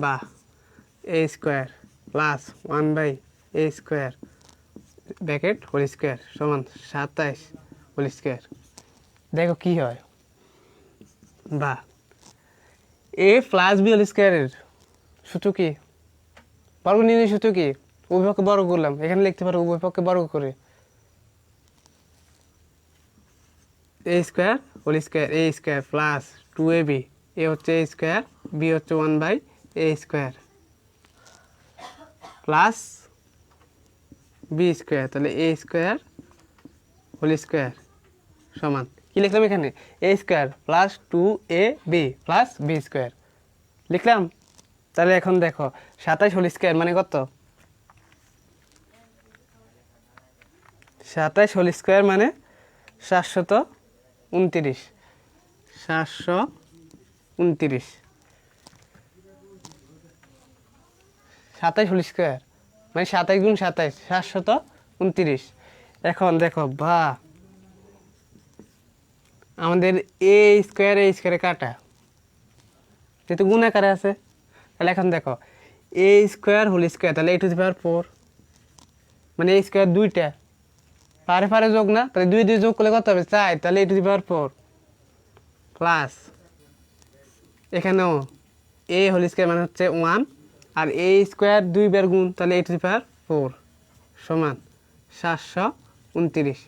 বা a² + 1/a² bracket whole square সমান 27 হোল স্কোয়ার। দেখো কি হয়, বা a + b হোল স্কোয়ারের সূত্র কি, বর্গ নির্ণয় সূত্র কি, উভয় পক্ষে বর্গ করলাম, এখানে লিখতে পারো উভয় পক্ষে বর্গ করে a² whole square a² + 2ab, a হচ্ছে a², b হচ্ছে 1/a² প্লাস b², তাহলে a² হোল স্কোয়ার সমান কি লিখলাম এখানে a² + 2ab + b² লিখলাম। তাহলে এখন দেখো 27 হোল স্কোয়ার মানে কত, 27 হোল স্কোয়ার মানে 729, 729, 27 হোল স্কোয়ার মানে 27 × 27 729। এখন দেখো বা আমাদের a² কাটা, যেহেতু গুণ আকারে আছে, তাহলে এখন দেখো a² হোল স্কোয়ার, তাহলে a⁴ মানে a² দুইটা, পারে পারে যোগ না, তাহলে 2 2 যোগ করলে কত হবে 4, তাহলে a⁴ প্লাস এখানেও a হোল স্কোয়ার মানে হচ্ছে 1, আর a² 2 বার গুণ, তাহলে a⁴ সমান 729।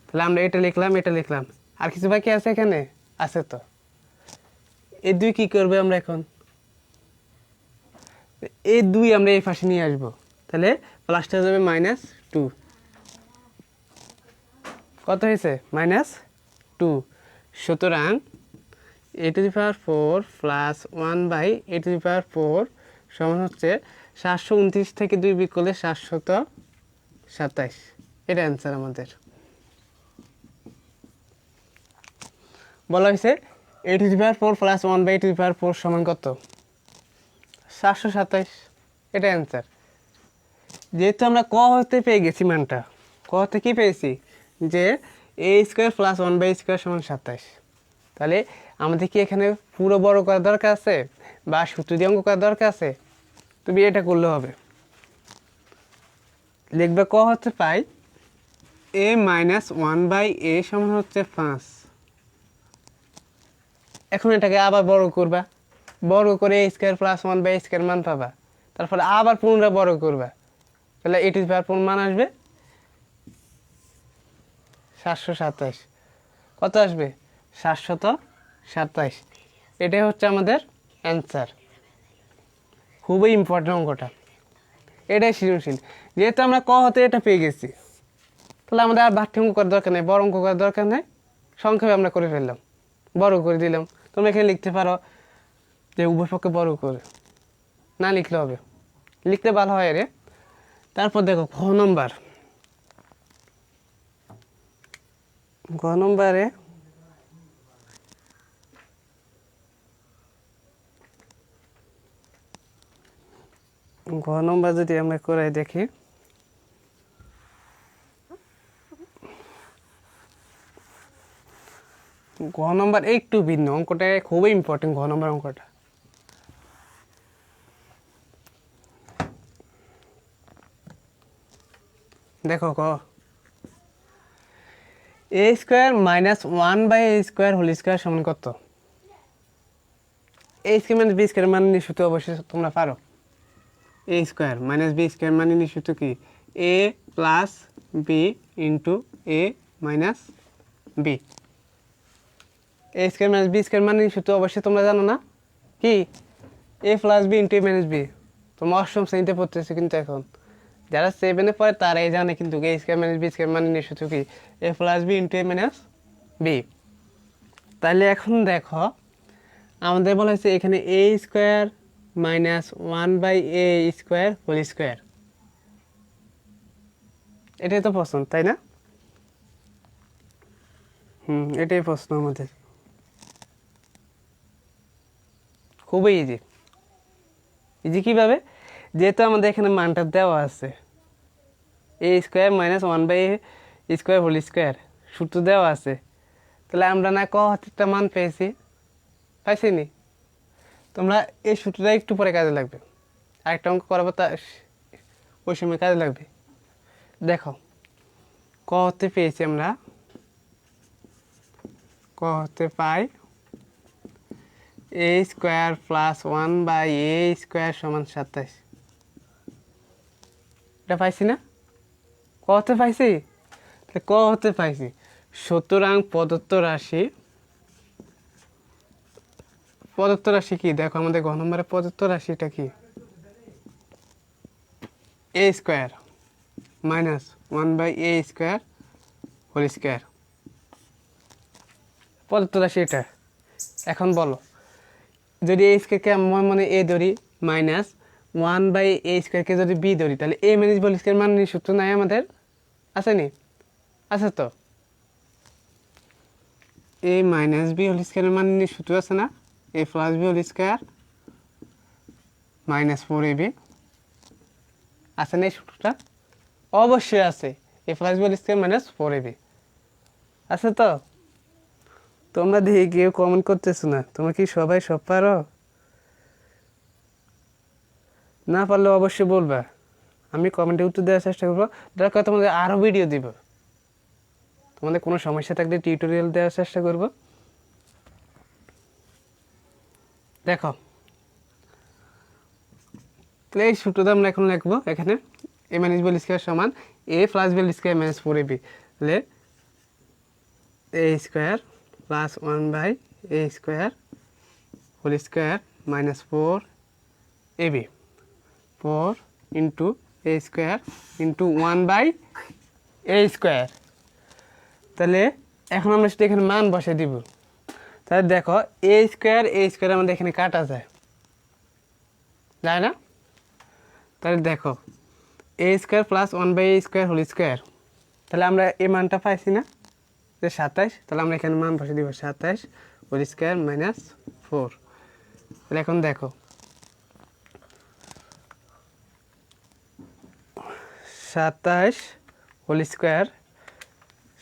তাহলে আমরা এটা লিখলাম, এটা লিখলাম, আর কিছু বাকি আছে এখানে, আছে তো, এই 2 কি করবে আমরা এখন এই 2 আমরা এই পাশে নিয়ে আসব তাহলে প্লাসটা হয়ে যাবে -2 কত হয়েছে -2 সুতরাং a⁴ প্লাস 1/a⁴ সমান হচ্ছে 729 থেকে 2 বিয়োগ করলে 727 এটা অ্যান্সার আমাদের বলা হয়েছে a⁴ প্লাস 1/a⁴ সমান কত 727 এটা অ্যান্সার যেহেতু আমরা ক হতে পেয়ে গেছি মানটা ক হতে কি পেয়েছি যে a² প্লাস 1/a² সমান 27 তাহলে আমাদের কি এখানে পুরো বড় করার দরকার আছে বা সূত্র দিয়ে অঙ্ক করার দরকার আছে তুমি এটা করলে হবে লিখবে ক হতে পাই a - 1/a সমান হচ্ছে 5 এখন এটাকে আবার বড় করবা বড় করে a² প্লাস 1/a² মান পাবা তারপরে আবার পুনরায় বড় করবা তাহলে a⁴ মান আসবে 727 কত আসবে 727 এটাই হচ্ছে আমাদের অ্যান্সার খুবই ইম্পর্টেন্ট অঙ্কটা এটাই সৃজনশীল যেহেতু আমরা ক হতে এটা পেয়ে গেছি তাহলে আমাদের আর বাড়তি অঙ্ক করার দরকার নেই বড় অঙ্ক করার দরকার নেই সংক্ষেপে আমরা করে ফেললাম বড় করে দিলাম তোমরা এখানে লিখতে পারো যে উভয় পক্ষে বড় করে না লিখলে হবে লিখতে ভালো হয় রে তারপর দেখো খ নম্বরে ঘ নম্বর যদি আমরা করে দেখি ঘ নম্বর একটু ভিন্ন অঙ্কটা খুবই ইম্পর্টেন্ট ঘ নম্বর অঙ্কটা দেখো ক a² - 1/a² হোল স্কয়ার সমান কত a² - b² মান নিশ্চিত অবশ্যই তোমরা পারো a² - b² মানে নিশ্চিত কি a plus b into a minus b a² - b² মানে নিশ্চিত অবশ্যই তোমরা জানো না কি a plus b into a minus b তোমরা অষ্টম শ্রেণীতে পড়তেছো কিন্তু এখন যারা 7-এ পড়ে তারাই জানে কিন্তু a² - b² মানে নিশ্চিত কি a plus b into a minus b তাহলে এখন দেখো আমাদের বলা হয়েছে এখানে a² - 1/a² হোল স্কয়ার এটাই তো প্রশ্ন তাই না এটাই প্রশ্ন আমাদের খুবই ইজি ইজি কিভাবে যেহেতু আমাদের এখানে মানটা দেওয়া আছে a² - 1/a² হোল স্কয়ার সূত্র দেওয়া আছে তাহলে আমরা না ক হতে মান পাইছি নি তোমরা এই সূত্রটা একটু পরে কাজে লাগবে আরেকটা অঙ্ক করাবো তা ওই সময় কাজে লাগবে দেখো ক হতে পেয়েছি আমরা ক হতে পাই a² প্লাস 1/a² সমান 27 এটা পাইছি না ক হতে পাইছি ক হতে পাইছি সুতরাং প্রদত্ত রাশি কি দেখো আমাদের ঘ নম্বরে প্রদত্ত রাশিটা কি a² - 1/a² হোল স্কয়ার প্রদত্ত রাশি এটা এখন বলো যদি a² কে আমি মনে a ধরি মাইনাস 1/a² কে যদি b ধরি তাহলে a মাইনাস হোল স্কয়ার মানে সূত্র নাই আমাদের আছে নি আছে তো a minus b whole square মানে সূত্র আছে না a plus b whole square minus 4ab আছে না এই সূত্রটা অবশ্যই আছে a plus b whole square minus 4ab আছে তো তোমরা দেখে কেউ কমেন্ট করতেছো না তোমরা কি সবাই সব পারো না পারলে অবশ্যই বলবা আমি কমেন্টে উত্তর দেওয়ার চেষ্টা করবো দরকার তোমাদের আরও ভিডিও দিব তোমাদের কোনো সমস্যা থাকলে টিউটোরিয়াল দেওয়ার চেষ্টা করব দেখো তাহলে এই সূত্রটা আমরা এখন লিখবো এখানে a minus b whole square সমান a plus b whole square minus 4ab তাহলে a² plus 1/a² whole square minus 4ab 4 into A square into 1/a square. তাহলে এখন আমরা সেটা এখানে মান বসে দিব। তাহলে দেখো এ স্কোয়ার আমাদের এখানে কাটা যায় না? তাহলে দেখো A square plus 1/a square whole square. তাহলে আমরা এই মানটা পাইছি না যে 27। তাহলে আমরা এখানে মান বসে দিব 27 হোল স্কোয়ার মাইনাস 4। তাহলে এখন দেখো 27 হোল স্কোয়ার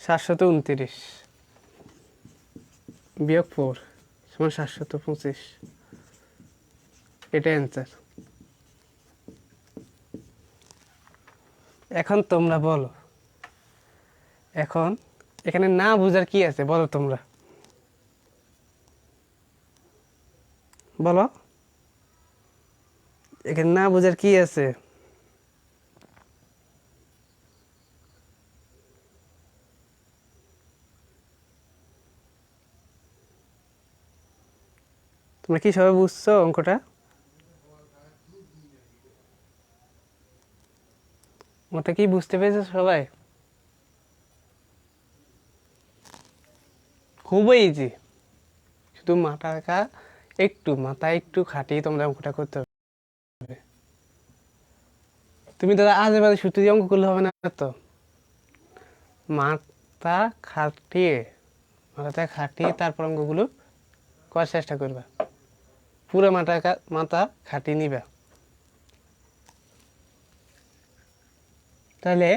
729 বিয়োগ 4 সমান 725। এটা অ্যান্সার। এখন তোমরা বলো, এখন এখানে না বোঝার কি আছে বলো তোমরা, বলো এখানে না বোঝার কি আছে? তোমরা কি সবাই বুঝছো অঙ্কটা? ওটা কি বুঝতে পেরেছো সবাই? খুবই ইজি, শুধু মাথা একটু খাটিয়ে তোমরা অঙ্কটা করতে হবে। তুমি দাদা আজে বাজে সূত্র দিয়ে অঙ্ক করলে হবে না তো। মাথা খাটিয়ে তারপর অঙ্কগুলো করার চেষ্টা করবা, পুরো মাথা খাটিয়ে নিবা। তাহলে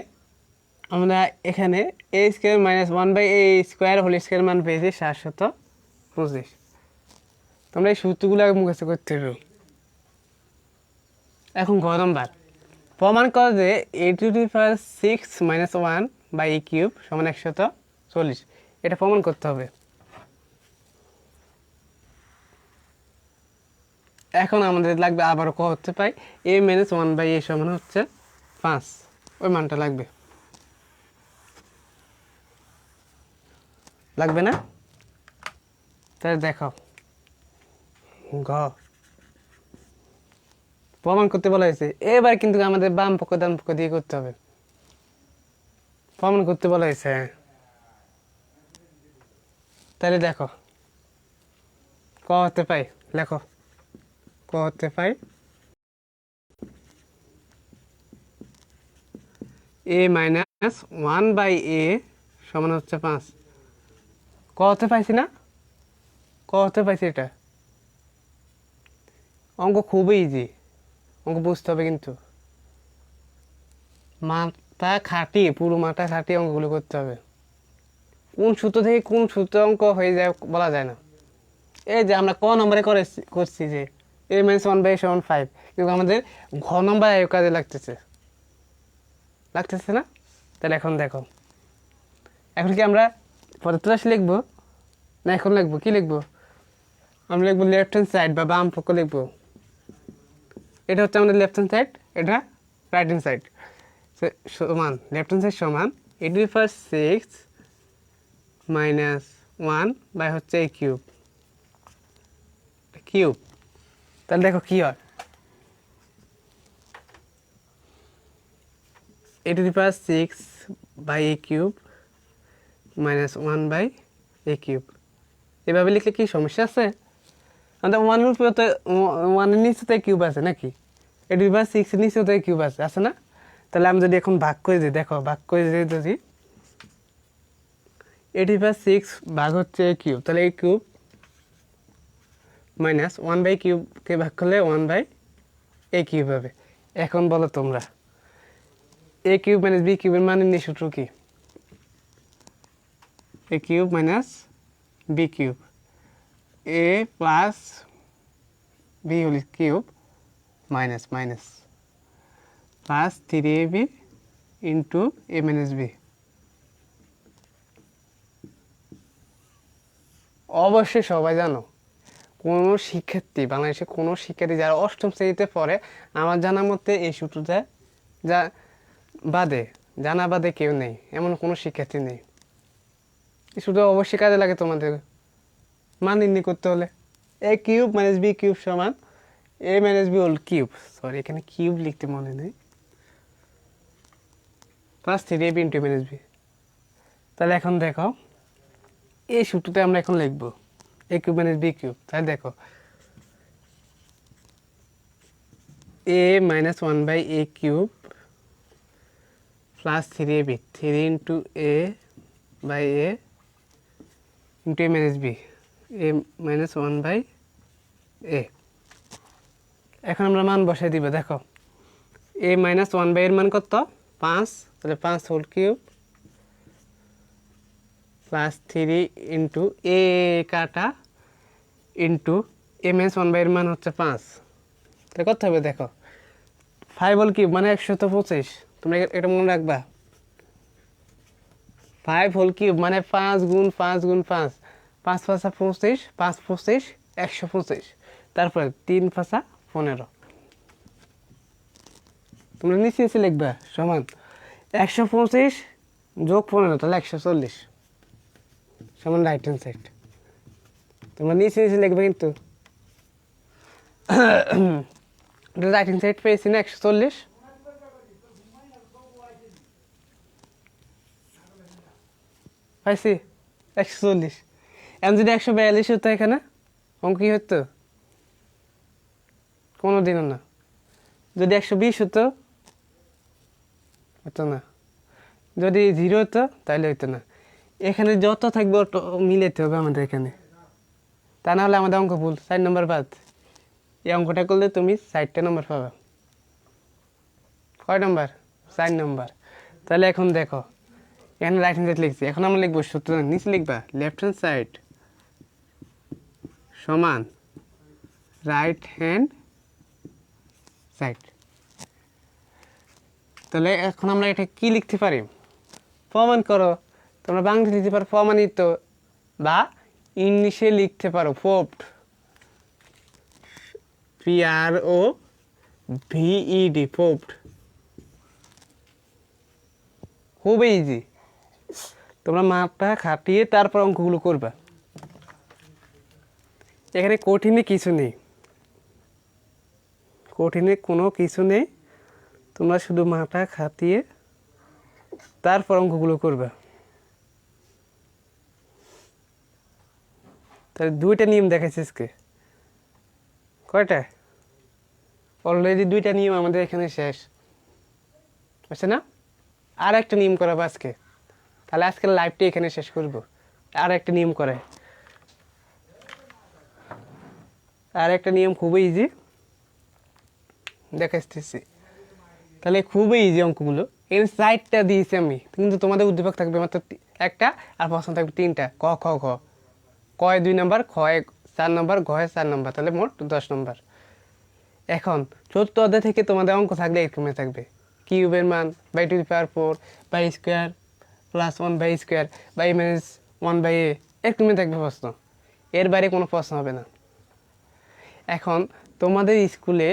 আমরা এখানে A square minus 1/a square whole square মান পেয়েছি 725। তোমরা এই সূত্রগুলো আগে মুখস্থ করতে হবে। এখন ঘ নম্বর, প্রমাণ করো যে a⁶ - 1/a³ সমান 140। এটা প্রমাণ করতে হবে। এখন আমাদের লাগবে আবারও ক হতে পাই a - 1/a সমান হচ্ছে 5, ওই মানটা লাগবে না? তাহলে দেখো ঘ প্রমাণ করতে বলা হয়েছে। এবার কিন্তু আমাদের বাম পক্ষ ডান পক্ষ দিয়ে করতে হবে, প্রমাণ করতে বলা হয়েছে। তাহলে দেখো ক হতে পাই, লেখো ক হতে পাই a - 1/a সমান হচ্ছে 5। ক হতে পাইছি না? ক হতে পাইছি। এটা অঙ্ক খুবই ইজি, অঙ্ক বুঝতে হবে কিন্তু পুরো মাথা খাটিয়ে অঙ্কগুলো করতে হবে। কোন সূত্র থেকে কোন সূত্র অঙ্ক হয়ে যায় বলা যায় না। এই যে আমরা ক নম্বরে করছি যে a - 1/a সমান 5, কিন্তু আমাদের ঘ নম্বর কাজে লাগতেছে না? তাহলে এখন দেখো, এখন কি আমরা পদার্থ রাশি লিখবো না এখন লিখবো? কি লিখবো? আমরা লিখবো লেফট হ্যান্ড সাইড বা বাম পক্ষ লিখবো। এটা হচ্ছে আমাদের লেফট হ্যান্ড সাইড, এটা রাইট হ্যান্ড সাইড। সমান লেফট হ্যান্ড সাইড সমান a⁶ - 1 হচ্ছে a³ কিউব। তাহলে দেখো কি হয়, a⁶ - 1/a³। এভাবে লিখলে কি সমস্যা আছে? আমাদের 1-এর উপরে তো 1-এর নিচে তো কিউব আছে নাকি? a⁶ এর নিচেও তো কিউব আছে না? তাহলে আমি যদি এখন ভাগ করে দিই, দেখো ভাগ করে দিই, যদি a⁶ ভাগ হচ্ছে a³ তাহলে a³ মাইনাস 1/কিউবকে ভাগ করলে 1/a³ হবে। এখন বলো তোমরা a³ - b³ এর মানে নিয়ে সূত্র কি? a³ - b³ a plus b whole cube minus plus 3ab into a - b। অবশ্যই সবাই জানো, কোনো শিক্ষার্থী বাংলাদেশে কোনো শিক্ষার্থী যারা অষ্টম শ্রেণীতে পড়ে, আমার জানা মতে এই সূত্রটা জানা বাদে কেউ নেই, এমন কোনো শিক্ষার্থী নেই। এই সূত্র অবশ্যই কাজে লাগে তোমাদের মান নির্ণয় করতে হলে। A cube minus B cube সমান A minus B whole cube, sorry এখানে কিউব লিখতে মনে নেই, plus three A B into minus B. তাহলে এখন দেখো এই সূত্রটা আমরা এখন লিখবো A cube minus B cube. তাহলে দেখো A minus one by A cube plus three A B, three into A by A into A minus B, A minus one by A. এখন আমরা মান বসাই দিব, দেখো এ মাইনাস ওয়ান বাই এর মান কত 5, তাহলে 5 whole cube plus three into A কাটা into A minus one by এর মান হচ্ছে 5, তাহলে কত হবে দেখো 5 হোল কিউব মানে 125, তোমরা এটা মনে রাখবা। 5 হোল কিউব মানে 5 গুণ 5 গুণ 5, 5 পাঁচা 25, 5 25 125, তারপরে 3 পাঁচা 15, তোমরা নিচে নিচে লিখবা সমান 125 যোগ 15 তাহলে 140 সমান রাইট হ্যান্ড সাইড। তোমরা নিচে নিচে লিখবে কিন্তু রাইট হ্যান্ড সাইড পেয়েছি না 140, পাইছি 140। এখন যদি 142 হতো এখানে অঙ্ক কি হতো? কোনো দিনও না। যদি 120 হতো হতো না, যদি 0 হতো তাহলে হতো না। এখানে যত থাকবে অটো মিলাতে হবে আমাদের এখানে, তা না হলে আমাদের অঙ্ক ভুল, 4 নম্বর বাদ। এই অঙ্কটা করলে তুমি 4টা নম্বর পাবা। কয় নম্বর? 4 নম্বর। তাহলে এখন দেখো এখানে রাইট হ্যান্ড সাইড লিখছি, এখন আমরা লিখবো সুতরাং নিচে লিখবা লেফট হ্যান্ড সাইড সমান রাইট হ্যান্ড সাইড। তাহলে এখন আমরা এটা কি লিখতে পারি? প্রমাণ করো। তোমরা বাংলা লিখতে পারো প্রমাণিত, বা ইংলিশে লিখতে পারো প্রুভড, PROVED প্রুভড। খুব ইজি, তোমরা মাপটা খাটিয়ে তারপর অঙ্কগুলো করবা। এখানে কঠিনে কিছু নেই, কঠিনে কোনো কিছু নেই, তোমরা শুধু মাথা খাটিয়ে তারপর অঙ্কগুলো করবে। তাহলে 2টা নিয়ম দেখাইছে আজকে, কয়টা? অলরেডি 2টা নিয়ম আমাদের এখানে শেষ আছে না? আর একটা নিয়ম করাবো আজকে, তাহলে আজকের লাইভটা এখানে শেষ করব। আর একটা নিয়ম করে, আর একটা নিয়ম খুবই ইজি দেখাইতেছি। তাহলে খুবই ইজি অঙ্কগুলো, এর 4টা দিয়েছি আমি, কিন্তু তোমাদের উদ্দীপক থাকবে মাত্র একটা, আর প্রশ্ন থাকবে 3টা, ক খ খ। কয় 2 নম্বর, খয় 4 নম্বর, ঘয় 4 নম্বর, তাহলে মোট 10 নম্বর। এখন 4th অধ্যায় থেকে তোমাদের অঙ্ক থাকলে এরকমই থাকবে, কিউবের মান by to the power 4 by square plus 1 by square by minus 1 by A, এরকমই থাকবে প্রশ্ন, এর বাইরে কোনো প্রশ্ন হবে না। এখন তোমাদের স্কুলে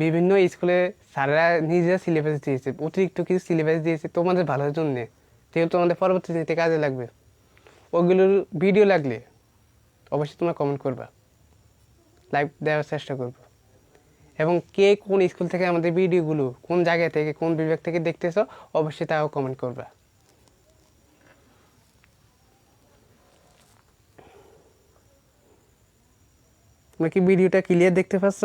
বিভিন্ন স্কুলে স্যাররা নিজেরা সিলেবাস দিয়েছে, অতিরিক্ত কিছু সিলেবাস দিয়েছে তোমাদের ভালোর জন্যে, যেহেতু তোমাদের পরবর্তীতে কাজে লাগবে। ওগুলোর ভিডিও লাগলে অবশ্যই তোমরা কমেন্ট করবা, লাইভ দেওয়ার চেষ্টা করবো। এবং কে কোন স্কুল থেকে আমাদের ভিডিওগুলো, কোন জায়গা থেকে, কোন বিভাগ থেকে দেখতেছো, অবশ্যই তাও কমেন্ট করবা। তোমরা কি ভিডিওটা ক্লিয়ার দেখতে পাচ্ছ?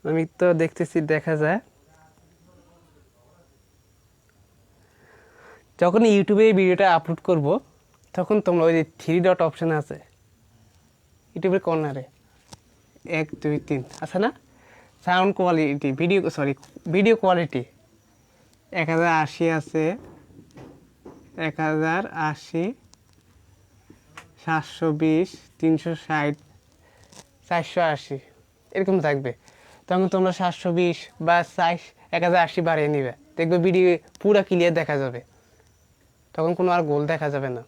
আমি তো দেখতেছি, দেখা যায় যখন ইউটিউবে এই ভিডিওটা আপলোড করব, তখন তোমরা ওই যে 3 ডট অপশান আছে ইউটিউবের কর্নারে, 1 2 3 আছে না, সাউন্ড কোয়ালিটি, ভিডিও কোয়ালিটি 1080 আছে, 1080, 720, 360, 480 এরকম থাকবে। তখন তোমরা 720 বা 1080 বাড়িয়ে নিবে, দেখবে ভিডিও পুরো ক্লিয়ার দেখা যাবে, তখন কোনো আর গোল দেখা যাবে না।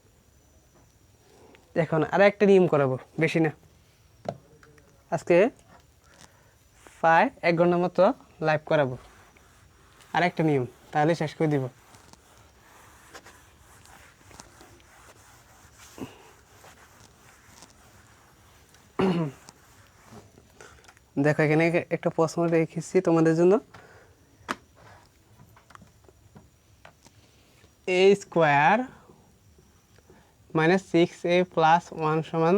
এখন আর একটা নিয়ম করাবো, বেশি না, আজকে প্রায় 1 ঘন্টার মতো লাইভ করাবো। আর একটা নিয়ম, তাহলে শেষ করে দিব। দেখো এখানে একটা প্রশ্ন রেখেছি তোমাদের জন্য। এ স্কোয়ার মাইনাস 6a প্লাস 1 সমান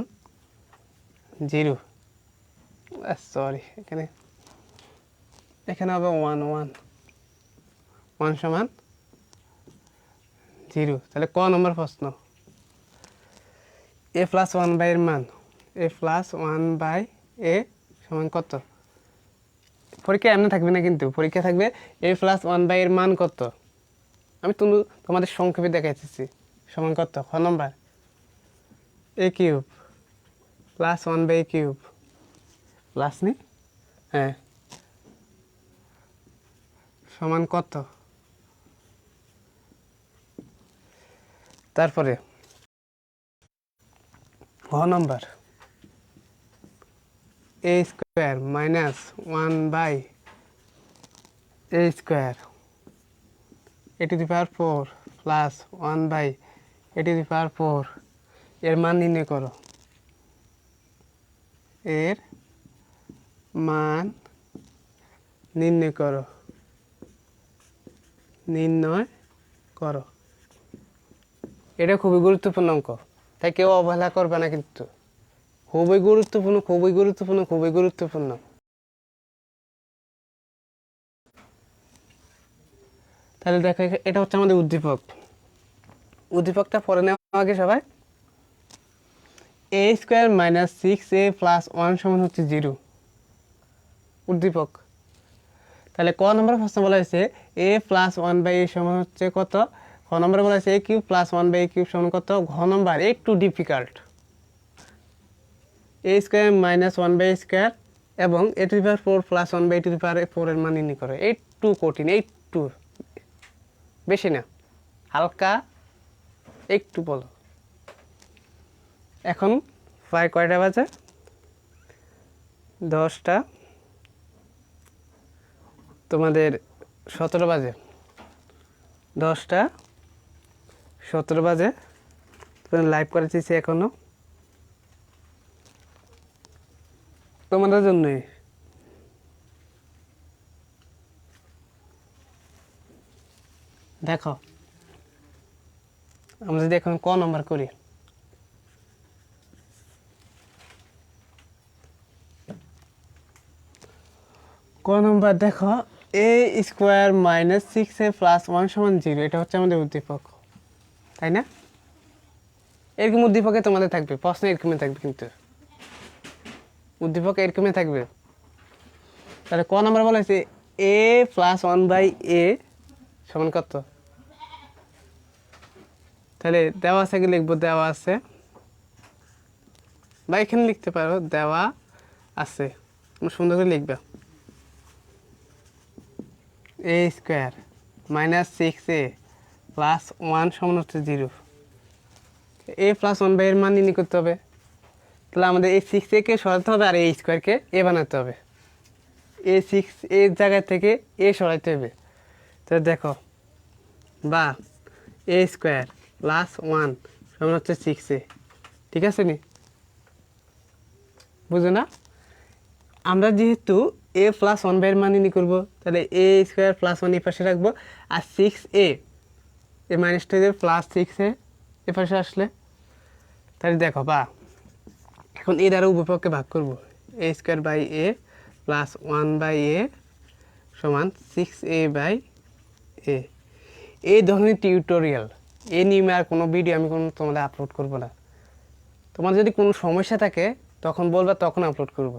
0। সরি, এখানে হবে 1 সমান 0। তাহলে ক নম্বর প্রশ্ন, a প্লাস 1/a এর মান, a প্লাস 1/a সমান কত? পরীক্ষা এমনি থাকবে না, কিন্তু পরীক্ষা থাকবে a প্লাস 1/a এর মান কত। আমি তোমাদের সংক্ষেপে দেখাইতেছি। সমান কত? খ নম্বর a cube plus 1/a cube plus নি, হ্যাঁ, সমান কত? তারপরে খ নম্বর a square minus 1/a square a to the power 4 plus 1/a to the power 4 এর মান নির্ণয় করো। এর মান নির্ণয় করো। এটা খুবই গুরুত্বপূর্ণ অঙ্ক, তাই কেউ অবহেলা করবে না, কিন্তু খুবই গুরুত্বপূর্ণ। তাহলে দেখো, এটা হচ্ছে আমাদের উদ্দীপক। উদ্দীপকটা পরে নেওয়া আগে সবাই, a square minus 6a plus 1 সমান হচ্ছে 0 উদ্দীপক। তাহলে ক নম্বর প্রশ্ন বলা হয়েছে a প্লাস 1/a সমান হচ্ছে কত? খ নম্বরে বলা হয়েছে a cube plus 1/a cube সমান কত? ঘ নম্বর একটু difficult. a square minus 1/a square এবং a to the power 4 plus 1/a to the power 4 এর মান নির্ণয় করো। একটু কঠিন, একটু, বেশি না, হালকা একটু বলো। এখন প্রায় কয়টা বাজে? 10টা তোমাদের 17 বাজে। 10টা 17 বাজে। লাইভ করে দিচ্ছি এখনো তোমাদের জন্যই। দেখো, আমরা যদি এখন ক নম্বর করি, ক নম্বর দেখো, a square minus 6a plus 1 সমান 0, এটা হচ্ছে আমাদের উদ্দীপক, তাই না? এরকম উদ্দীপকে তোমাদের থাকবে, প্রশ্ন এরকমই থাকবে, কিন্তু উদ্দীপক এরকমই থাকবে। তাহলে ক নম্বর বলা হয়েছে a প্লাস 1/a সমান কত? তাহলে দেওয়া আছে, কি লিখবো? দেওয়া আছে, বা এখানে লিখতে পারো দেওয়া আছে, সুন্দর করে লিখবে। a square minus 6a plus 1 সমান হচ্ছে 0। a প্লাস 1/a এর মান নির্ণয় করতে হবে। তাহলে আমাদের এই 6a কে সরাতে হবে আর a স্কোয়ারকে a বানাতে হবে। a জায়গায় থেকে a সরাইতে হবে। তো দেখো, বা a স্কোয়ার প্লাস 1 সমান হচ্ছে 6a, ঠিক আছে নি? বুঝো না? আমরা যেহেতু a প্লাস 1/a এর মান নির্ণয় করবো, তাহলে a স্কোয়ার প্লাস 1 এই পাশে রাখবো, আর 6a এই মাইনাসটা দিয়ে প্লাস 6a এ পাশে আসলে, তাহলে দেখো, বা এখন এ দ্বারা উভয়পক্ষে ভাগ করবো, a square by a plus 1/a সমান 6a/a। এই ধরনের টিউটোরিয়াল, এ নিয়ে আর কোনো ভিডিও আমি তোমাদের আপলোড করবো না। তোমার যদি কোনো সমস্যা থাকে তখন বলবা, তখন আপলোড করবো।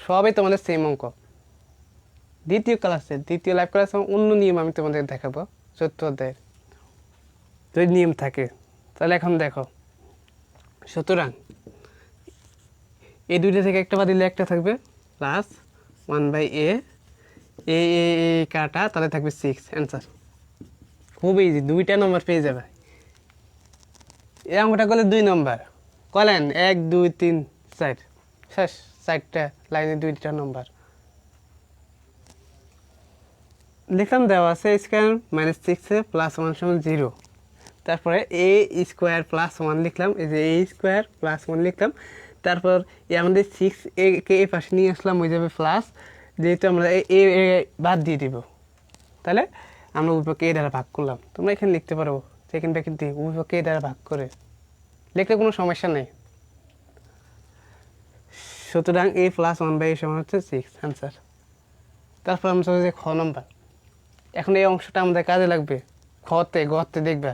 সবই তোমাদের সেম অঙ্ক। দ্বিতীয় লাইভ ক্লাসে অন্য নিয়ম আমি তোমাদের দেখাবো, 4th অধ্যায়ের যদি নিয়ম থাকে। তাহলে এখন দেখো, সুতরাং এই দুইটা থেকে একটা বাদ দিলে একটা থাকবে, প্লাস 1/a, এ কাটা, তাহলে থাকবে 6। অ্যান্সার খুব ইজি, 2টা নম্বর পেয়ে যাবে। এই অঙ্কটা করলে 2 নম্বর। কলেন 1 2 3 4 শেষ, 4টা লাইনে 2টা নম্বর লিখলাম। দেওয়া আছে স্কোয়ার মাইনাস 6a প্লাস 1 সমান 0। তারপরে a স্কোয়ার প্লাস 1 লিখলাম, এই যে a স্কোয়ার প্লাস 1 লিখলাম। তারপর আমাদের 6a কে এই পাশে নিয়ে আসলাম, হয়ে যাবে প্লাস, যেহেতু আমরা এ বাদ দিয়ে দিব, তাহলে আমরা উভয়পক্ষকে এ দ্বারা ভাগ করলাম। তোমরা এখানে লিখতে পারো সেকেন্ড ব্র্যাকেট দিয়ে উভয়পক্ষকে এ দ্বারা ভাগ করে লিখলে কোনো সমস্যা নেই। সুতরাং a + 1/a সমান হচ্ছে 6, অ্যান্সার। তারপর আমরা চলে যাই খ নম্বর। এখন এই অংশটা আমাদের কাজে লাগবে, গতে দেখবা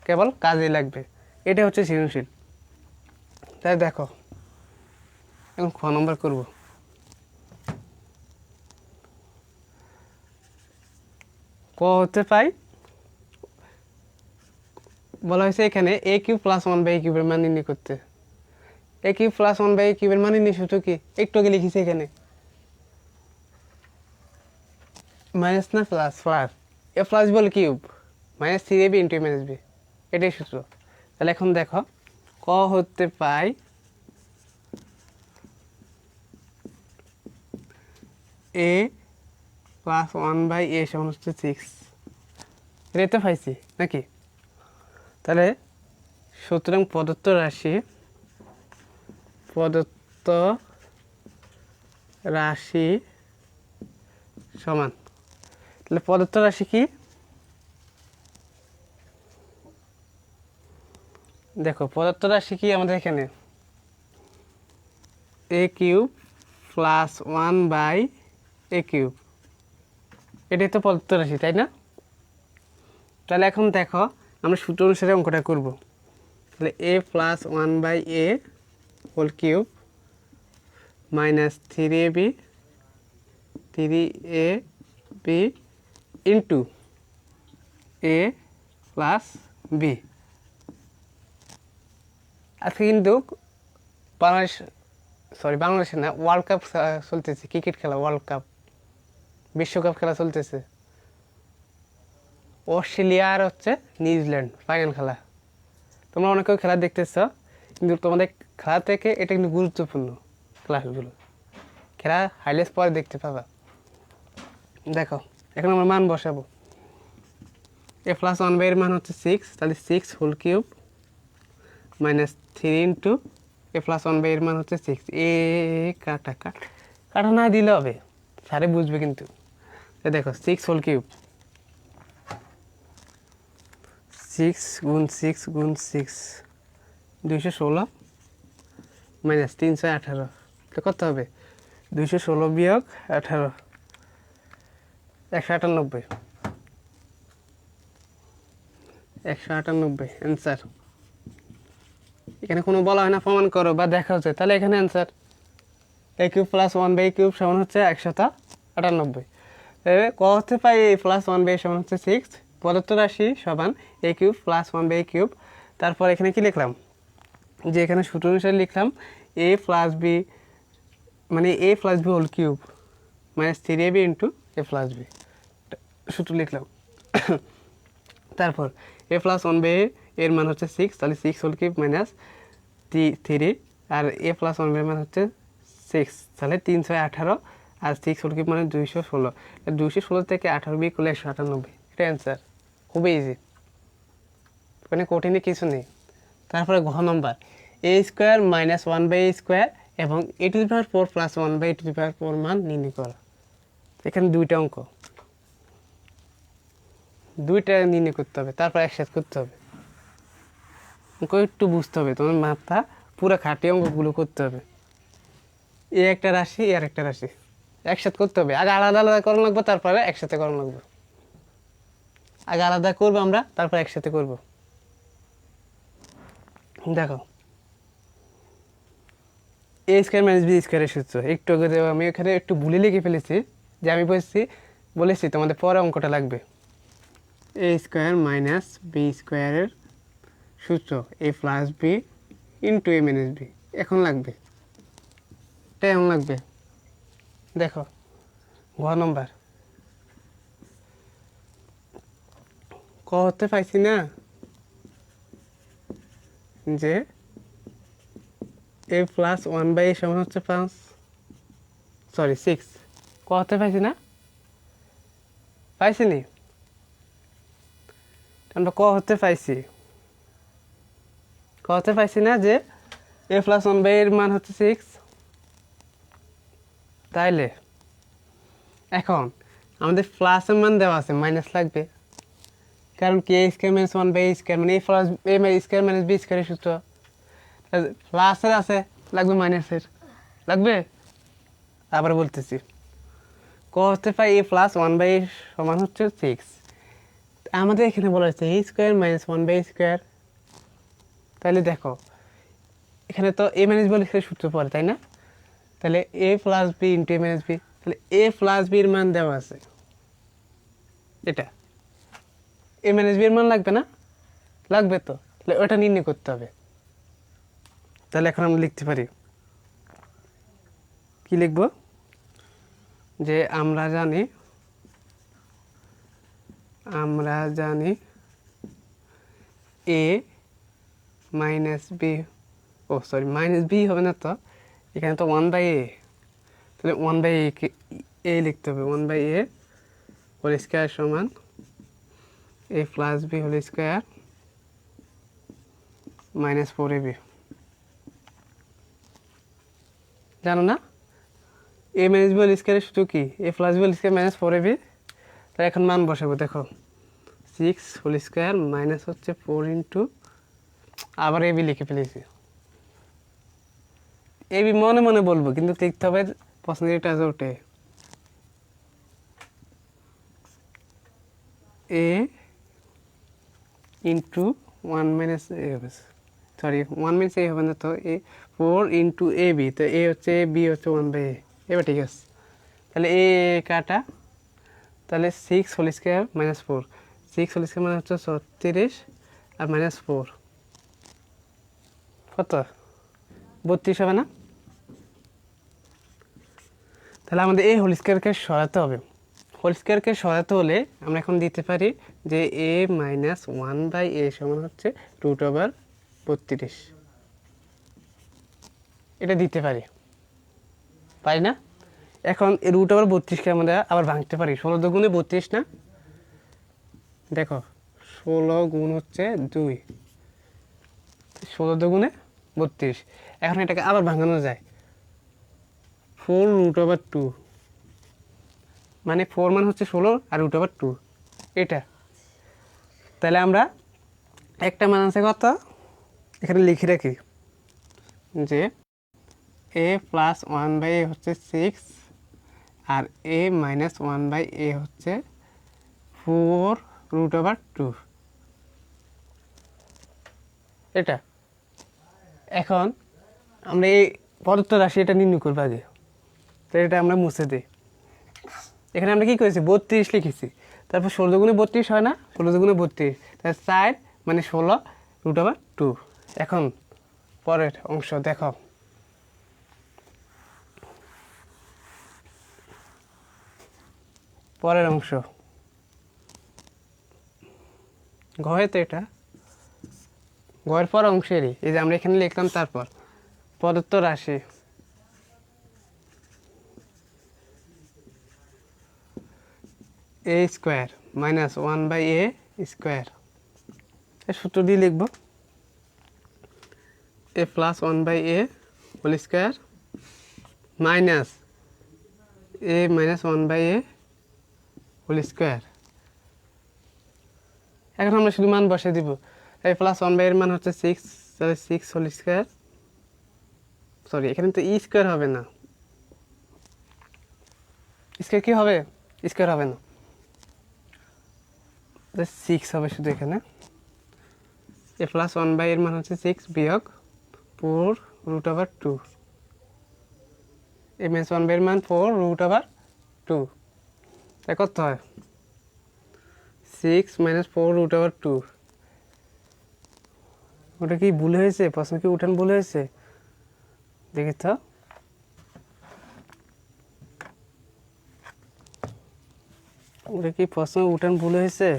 কেবল কাজে লাগবে, এটা হচ্ছে সৃজনশীল। তাই দেখো এখন খ নম্বর করব। ক হতে পাই বলা হয়েছে এখানে a³ + 1/a³ এর মান নির্ণয় করতে। a³ + 1/a³ এর মান নির্ণয় সূত্র কি একটু আগে লিখেছি এখানে, মাইনাস না plus, a plus ball cube -3ab × a - b, এটাই সূত্র। তাহলে এখন দেখো ক হতে পাই a + 1/a সমান হচ্ছে 6, এটাই তো পাইছি নাকি? তাহলে সুতরাং প্রদত্ত রাশি সমান, তাহলে প্রদত্ত রাশি কি দেখো, প্রদত্ত রাশি কি আমাদের এখানে a³ + 1/a³, এটাই তো প্রদত্ত রাশি, তাই না? তাহলে এখন দেখো আমরা সূত্র অনুসারে অঙ্কটা করব। তাহলে a + 1/a³ -3ab into a + b। আজকে কিন্তু বাংলাদেশে না, ওয়ার্ল্ড কাপ চলতেছে, ক্রিকেট খেলা, ওয়ার্ল্ড কাপ, বিশ্বকাপ খেলা চলতেছে। অস্ট্রেলিয়া আর হচ্ছে নিউজিল্যান্ড ফাইনাল খেলা। তোমরা অনেকেও খেলা দেখতেছ, কিন্তু তোমাদের খেলা থেকে এটা কিন্তু গুরুত্বপূর্ণ ক্লাসগুলো, খেলা হাইলাইটস পরে দেখতে পাবা। দেখো এখন আমরা মান বসাবো। a + 1/a এর মান হচ্ছে 6, তাহলে 6³ -3 ইন্টু a + 1/a এর মান হচ্ছে 6। কাটা না দিলে হবে, স্যারে বুঝবে কিন্তু। দেখো 6³ 6 × 6 × 6 216 -318, কত হবে 216 - 18 198, 198 অ্যান্সার। এখানে কোনো বলা হয় না প্রমাণ করো বা দেখা হচ্ছে, তাহলে এখানে অ্যান্সার a³ + 1/a³ সমান হচ্ছে 198। ক হতে পাই a + 1/a সমান হচ্ছে 6, প্রদত্ত রাশি সমান a³ + 1/a³। তারপর এখানে কি লিখলাম, যে এখানে সূত্র অনুসারে লিখলাম a + b মানে a + b whole cube -3ab × a + b, সূত্র লিখলাম। তারপর a + 1/a এর মান হচ্ছে 6, তাহলে 6 whole cube -3, R a + 1/a এর মান হচ্ছে 6, তাহলে 318, আর 6 হোল কিউব মানে 216, 216 থেকে 18 বিয়োগ করলে 198, এটা অ্যান্সার। খুবই ইজি, মানে কঠিনে কিছু নেই। তারপরে ঘ নম্বর a² - 1/a² এবং a⁴ + 1/a⁴ মান নির্ণয় করা। এখানে দুইটা অঙ্ক, দুইটা নির্ণয় করতে হবে, তারপর একসাথে করতে হবে। অঙ্ক একটু বুঝতে হবে, তোমার মাথা পুরো খাটিয়ে অঙ্কগুলো করতে হবে। এ একটা রাশি, আর একটা রাশি একসাথে করতে হবে। আগে আলাদা আলাদা করা লাগবে, তারপরে একসাথে করা লাগবে। আগে আলাদা করবো আমরা, তারপর একসাথে করব। দেখো a² - b² এর সূত্র একটু আগে আমি এখানে একটু ভুলে লিখে ফেলেছি, যে আমি বলেছি তোমাদের পরে অঙ্কটা লাগবে। a² - b² এর সূত্র a + b × a - b, এখন লাগবে, এটা এখন লাগবে। দেখো ঘ নম্বর ক হতে পাইছি না, যে a + 1/a সমান হচ্ছে 6, ক হতে পাইছি না, পাইছিনি? আমরা ক হতে পাইছি না, যে এ প্লাস ওয়ান বাই এর মান হচ্ছে 6, তাইলে এখন আমাদের প্লাসের মান দেওয়া আছে, মাইনাস লাগবে, কারণ কি A square minus one by A square মানে A plus A square minus B স্কোয়ারের সূত্র, প্লাসের আছে লাগবে মাইনাসের, লাগবে। আবার বলতেছি করতে পাই A plus one by A সমান হচ্ছে 6, আমাদের এখানে বলা হচ্ছে এ square minus one by square, তাহলে দেখো এখানে তো এ মাইনাস বি লিখলে সূত্র পড়ে, তাই না? তাহলে এ plus B into A minus B, তাহলে এ প্লাস বির মান দেওয়া আছে, এটা এ মাইনাস বির মান লাগবে না? লাগবে তো, তাহলে ওটা নির্ণয় করতে হবে। তাহলে এখন আমরা লিখতে পারি, কি লিখব, যে আমরা জানি এ মাইনাস বি, ও সরি মাইনাস বি হবে না তো, এখানে তো ওয়ান বাই এ, তাহলে ওয়ান বাই এ লিখতে হবে, one by A whole square সমান এ plus B whole square minus 4ab, জানো না এ মাইনাস বি হোল স্কোয়ারের সূত্র কি, A plus B whole square minus 4ab। তাই এখন মান বসাবো, দেখো 6 হোল স্কোয়ার মাইনাস হচ্ছে 4 ইন্টু, আবার এবি লিখে ফেলেছি, এবি মনে মনে বলবো কিন্তু লিখতে হবে পছন্দের এটা আছে ওঠে, এ ইন্টু ওয়ান মাইনাস এ হবে, সরি ওয়ান মাইনাস এ হবে না তো, এ 4 ইন্টু এ বি, তো এ হচ্ছে এ বি হচ্ছে ওয়ান বাই এ, এবার ঠিক আছে। তাহলে এ কাটা, তাহলে 6 whole square minus 4, 6 whole square মানে হচ্ছে 36 আর মাইনাস 4 কত 32 হবে না? তাহলে আমাদের এই হোল স্কোয়ারকে সরাতে হবে, হোল স্কোয়ারকে সরাতে হলে আমরা এখন দিতে পারি যে এ মাইনাস ওয়ান বাই এ সমান হচ্ছে √32, এটা দিতে পারি, পারি না? এখন এই √32কে আমরা আবার ভাঙতে পারি, 16 দুগুণে 32 না, দেখো 16 গুণ হচ্ছে 2, 16 দুগুণে 32, এখন এটাকে আবার ভাঙানো যায়, 4√2, মানে 4 মান হচ্ছে 16 আর √2 এটা, তাহলে আমরা একটা মান আছে কত, এখানে লিখে রাখি যে এ প্লাস ওয়ান বাই এ হচ্ছে 6 আর এ মাইনাস ওয়ান বাই এ হচ্ছে 4√2, এটা। এখন আমরা এই প্রদত্ত রাশি এটা নির্ণয় করবো আগে, তো এটা আমরা মুছে দিই, এখানে আমরা কী করেছি 32 লিখেছি, তারপর 16 দুগুণে 32 হয় না, 16 দুগুণে 32, তাহলে 4 মানে 16√2। এখন পরের অংশ দেখো, পরের অংশ ঘরে তো এটা ঘরের পর অংশেরই, এই যে আমরা এখানে লিখলাম, তারপর প্রদত্ত রাশি এ square minus one by A square, এর সূত্র দিয়ে লিখব A plus one by A whole square minus A minus one by A whole square. এখন আমরা শুধু মান বসে দিব, এ প্লাস ওয়ান বাই এর মান হচ্ছে 6, তাহলে 6 হোল স্কোয়ার, সরি এখানে তো ই স্কোয়ার হবে না, স্কোয়ার কি হবে, স্কোয়ার হবে না, 6 হবে শুধু এখানে, এ প্লাস ওয়ান বাই এর মান হচ্ছে 6 বিয়োগ 4√2, এ মাইনাস ওয়ান বাই এর মান 4√2, তাই কত হয় 6 মাইনাস 4√2, ওটা কি ভুল হয়েছে, প্রশ্ন কি উঠান ভুল হয়েছে, দেখি তো, ওটা কি প্রশ্ন উঠান ভুল হয়েছে,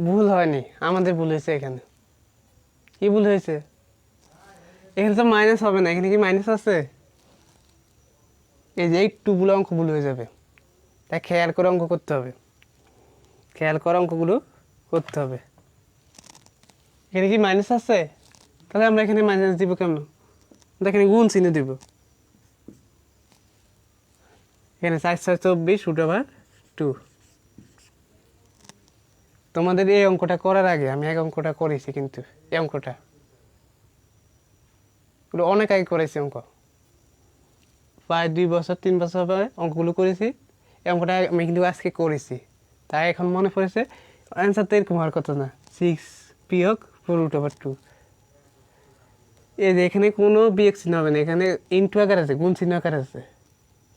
ভুল হয়নি, আমাদের ভুল হয়েছে, এখানে কি ভুল হয়েছে, এখানে তো মাইনাস হবে না, এখানে কি মাইনাস আছে, এই যে একটুগুলো অঙ্ক ভুল হয়ে যাবে, তাই খেয়াল করে অঙ্ক করতে হবে, খেয়াল করে অঙ্কগুলো করতে হবে। এখানে কি মাইনাস আছে? তাহলে আমরা এখানে মাইনাস দিব কেমন? এখানে গুণ চিহ্ন দিব। এখানে 4×4 = 24√2। তোমাদের এই অঙ্কটা করার আগে আমি এক অঙ্কটা করেছি, কিন্তু এই অঙ্কটা অনেক আগে করেছি অঙ্ক, প্রায় 2 বছর 3 বছর হবে অঙ্কগুলো করেছি। এই অঙ্কটা আমি কিন্তু আজকে করেছি, তাই এখন মনে পড়েছে। অ্যান্সার তো এরকম হওয়ার কথা না, 6 - 4√2। এই যে এখানে কোনো বিয়োগ চিহ্ন হবে না, এখানে ইনটু আকার আছে, গুণ চিহ্ন আকার আছে,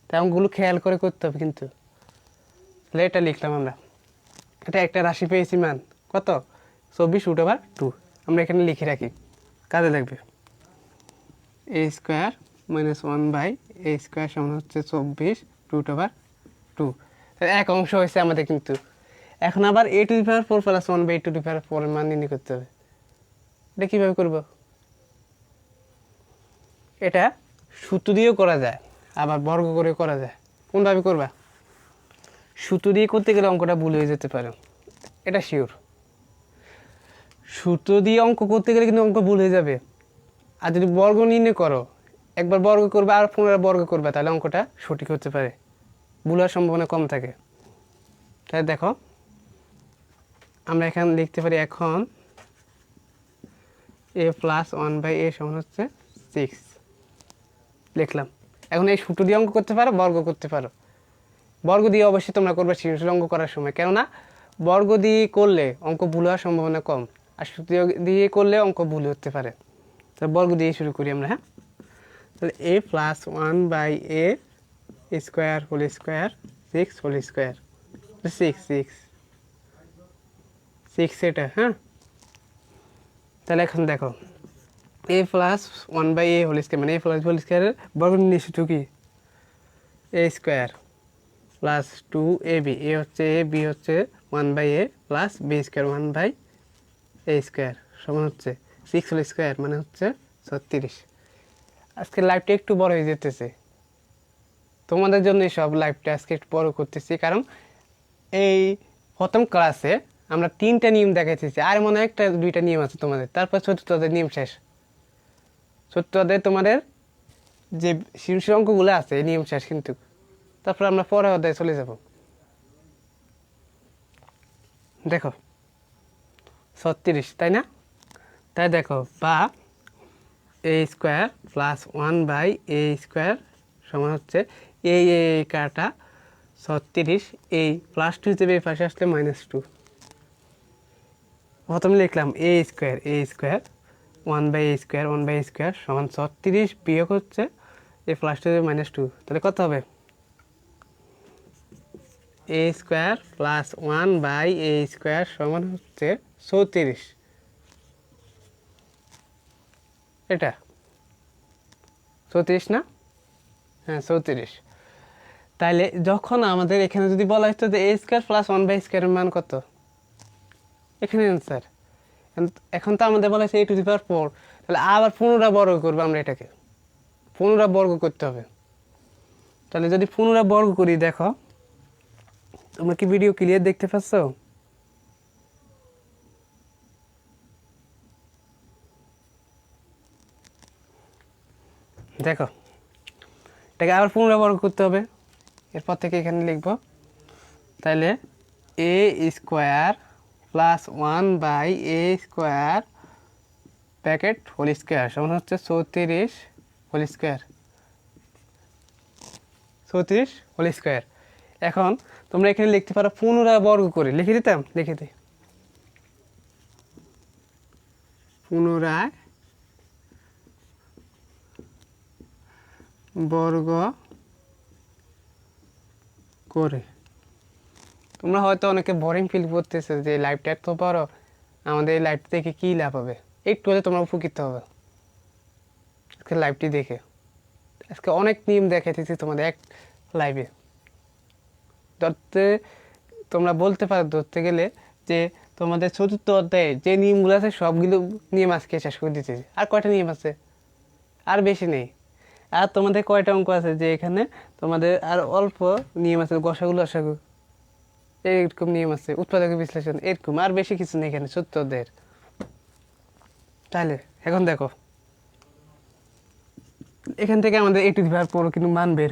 তাই অঙ্কগুলো খেয়াল করে করতে হবে। কিন্তু তাহলে এটা লিখলাম আমরা, এটা একটা রাশি পেয়েছি, মান কত? 24√2। আমরা এখানে লিখে রাখি, কাজে লাগবে। a² - 1/a² সমান হচ্ছে 24√2। এক অংশ হয়েছে আমাদের কিন্তু। এখন আবার a⁴ + 1/a⁴ এর মান নির্ণয় করতে হবে। এটা কীভাবে করব? এটা সূত্র দিয়েও করা যায়, আবার বর্গ করেও করা যায়। কোনভাবে করবা? সূত্র দিয়ে করতে গেলে অঙ্কটা ভুল হয়ে যেতে পারে, এটা শিওর। সূত্র দিয়ে অঙ্ক করতে গেলে কিন্তু অঙ্ক ভুল হয়ে যাবে। আর যদি বর্গ নির্ণয় করো, একবার বর্গ করবে আর পুনরায় বর্গ করবে, তাহলে অঙ্কটা সঠিক হতে পারে, ভুল হওয়ার সম্ভাবনা কম থাকে। তাই দেখো, আমরা এখানে লিখতে পারি এখন a + 1/a সমান হচ্ছে 6 লিখলাম। এখন এই সূত্র দিয়ে অঙ্ক করতে পারো, বর্গ করতে পারো। বর্গ দিয়ে অবশ্যই তোমরা করবে সৃজনশীল অঙ্ক করার সময়, কেননা বর্গ দিয়ে করলে অঙ্ক ভুল হওয়ার সম্ভাবনা কম, আর সূত্র দিয়ে করলে অঙ্ক ভুল হতে পারে। তো বর্গ দিয়ে শুরু করি আমরা। হ্যাঁ, তাহলে a + 1/a² whole square 6 whole square 6 এটা। হ্যাঁ, তাহলে এখন দেখো a + 1/a হোল স্কোয়ার মানে a + হোল স্কোয়ারের বর্গ নিশ্চিত কি? a² + 2ab, a হচ্ছে a, b হচ্ছে 1/a + b² 1/a² সমান হচ্ছে 6 হোল স্কোয়ার মানে হচ্ছে 36। আজকে লাইভটা একটু বড় হয়ে যেতেছে, তোমাদের জন্য সব লাইভটা আজকে একটু বড় করতেছি, কারণ এই প্রথম ক্লাসে আমরা 3টা নিয়ম দেখাইতেছি, আর মনে হয় 1-2টা নিয়ম আছে তোমাদের, তারপর চতুর্থ অধ্যায়ের নিয়ম শেষ। চতুর্থ অধ্যায়ে তোমাদের যে সৃজনশীল অঙ্কগুলো আছে এই নিয়ম শেষ, কিন্তু তারপর আমরা পরের অধ্যায়ে চলে যাব। দেখো 36, তাই না? তাই দেখো, বা a² + 1/a² সমান হচ্ছে এই কাটা 36, এই +2 হিসেবে এই পাশে আসলে -2। প্রথমে লিখলাম a² 1/a² সমান 36 বিয়োগ হচ্ছে এই +2 হিসেবে -2, তাহলে কত হবে? a² + 1/a² সমান হচ্ছে 34। এটা 34 না? হ্যাঁ 34। তাহলে যখন আমাদের এখানে যদি বলা হতো যে a² + 1/a² এর মান কত, এখানে অ্যান্সার। এখন তো আমাদের বলা হয়েছে a⁴, তাহলে আবার পুনরায় বর্গ করবো আমরা, এটাকে পুনরায় বর্গ করতে হবে। তাহলে যদি পুনরায় বর্গ করি, দেখো তোমরা কি ভিডিও ক্লিয়ার দেখতে পাচ্ছ? দেখো, এটাকে আবার পুনরায় বর্গ করতে হবে, এরপর থেকে এখানে লিখব। তাহলে a² + 1/a² bracket whole square সমান হচ্ছে 34 হোল স্কোয়ার 34 হোল স্কোয়ার। এখন তোমরা এখানে লিখতে পারো পুনরায় বর্গ করে, লিখে দিতাম, লিখে দিই পুনরায় বর্গ করে। তোমরা হয়তো অনেকে বোরিং ফিল করতেছে যে লাইভটা এত বড়, আমাদের এই লাইভ থেকে কী লাভ হবে? একটু হলে তোমরা উপকৃত হবে আজকে লাইভটি দেখে। আজকে অনেক নিয়ম দেখাইতেছি তোমাদের এক লাইভে। ধরতে তোমরা বলতে পারো, ধরতে গেলে যে তোমাদের চতুর্থ অধ্যায়ে যে নিয়মগুলো আছে সবগুলো নিয়ম আজকে শেষ করে দিতেছি। আর কয়টা নিয়ম আছে? আর বেশি নেই। আর তোমাদের কয়টা অঙ্ক আছে যে এখানে তোমাদের আর অল্প নিয়ম আছে, গসাগু লসাগু এরকম নিয়ম আছে, উৎপাদক বিশ্লেষণ এরকম, আর বেশি কিছু নেই এখানে সূত্রদের। তাহলে এখন দেখো এখান থেকে আমাদের এ টু দি পাওয়ার 4 কিন্তু মান বের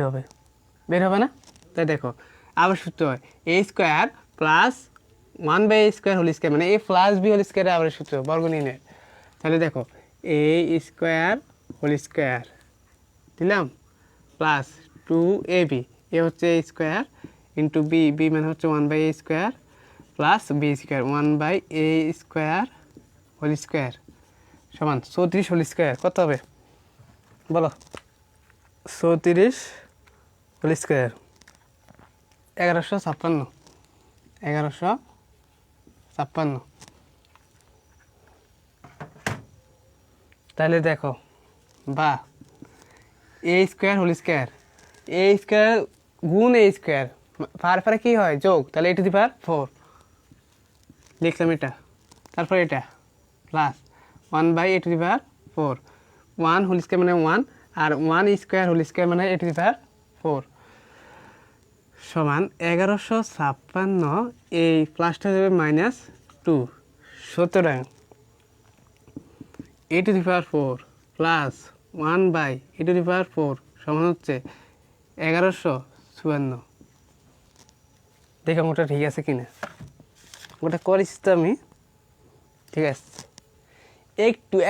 হবে না? তাই দেখো আবার সূত্র হয় A square plus 1/a² whole square, মানে এ প্লাস বি হোল স্কোয়ারে আবার সূত্র বর্গনীনের। তাহলে দেখো এ স্কোয়ার হোল স্কোয়ার দিলাম প্লাস 2ab, এ হচ্ছে এ স্কোয়ার ইন্টু বি, বি মানে হচ্ছে 1/a² plus B square 1/a² whole square সমান 34 হোল স্কোয়ার। কত হবে বলো? 34 হোল স্কোয়ার 1156। তাহলে দেখো বা এ square whole square, A square গুণ এ স্কোয়ার পারে কি হয় যোগ, তাহলে এ টু দি পাওয়ার 4 লিখলাম এটা, তারপর এটা প্লাস 1/a² 4, 1 হোল স্কোয়ার মানে 1 আর 1 স্কোয়ার হোল স্কোয়ার মানে এ টু দি পাওয়ার 4 সমান 1156। এই প্লাসটা যাবে -2, সুতরাং এ to the power 4 plus 1/a² সমান হচ্ছে 1154। দেখো ওটা ঠিক আছে কিনা, ওটা করিস তো আমি, ঠিক আছে।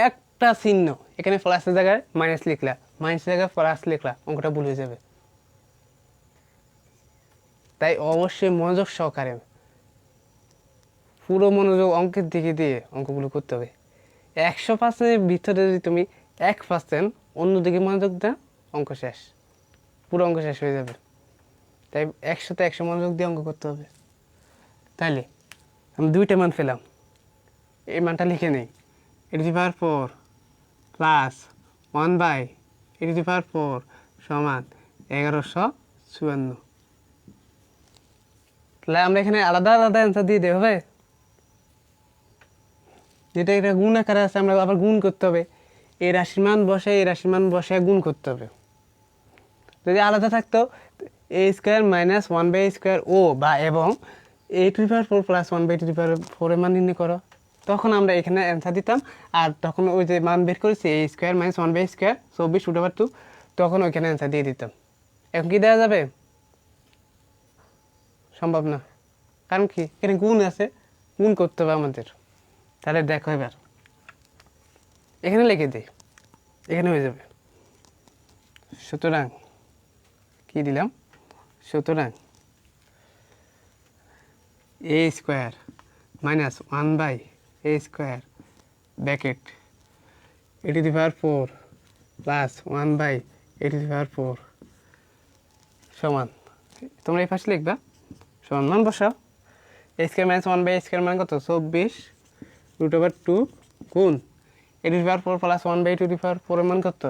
একটা চিহ্ন এখানে প্লাসের জায়গায় মাইনাস লিখলা, মাইনাসের জায়গায় প্লাস লিখলা, অঙ্কটা ভুল হয়ে যাবে। তাই অবশ্যই মনোযোগ সহকারে পুরো মনোযোগ অঙ্কের দিকে দিয়ে অঙ্কগুলো করতে হবে। 100%-এর ভিতরে যদি তুমি 1% অন্যদিকে মনোযোগ দাও, অঙ্ক শেষ, পুরো অঙ্ক শেষ হয়ে যাবে। তাই 100-তে 100 মনোযোগ দিয়ে অঙ্ক করতে হবে। তাইলে আমি দুইটা মান পেলাম, এই মানটা লিখে নেই, এ to the power 4 plus 1/a² সমান 1154। তাহলে আমরা এখানে আলাদা আলাদা অ্যান্সার দিয়ে দেবো হবে, যেটা এটা গুণ আকারে আছে আমরা আবার গুণ করতে হবে, এই রাশির মান বসে এই রাশির মান বসে গুণ করতে হবে। যদি আলাদা থাকতো এ স্কোয়ার মাইনাস 1/a² ও বা এবং এ to the power 4 plus 1/a² এর মান নির্ণয় করো, তখন আমরা এখানে অ্যান্সার দিতাম। আর তখন ওই যে মান বের করেছি এ স্কোয়ার মাইনাস 1/a², 24√2, তখন ওইখানে অ্যান্সার দিয়ে দিতাম। এখন কি দেওয়া যাবে? সম্ভব না, কারণ কি এখানে গুণ আছে, গুণ করতে হবে আমাদের। তাহলে দেখো এবার এখানে লিখে দিই, এখানে হয়ে যাবে। সুতরাং কি দিলাম, সুতরাং A square minus 1/a² bracket A to the power 4 plus 1/a² সমান, তোমরা এই পাশে লিখবা সমান মান বসাও, এ স্কোয়ার মাইনাস 1/a² মান কত 24√2 গুণ এ to the power 4 plus 1/a² এর মান কত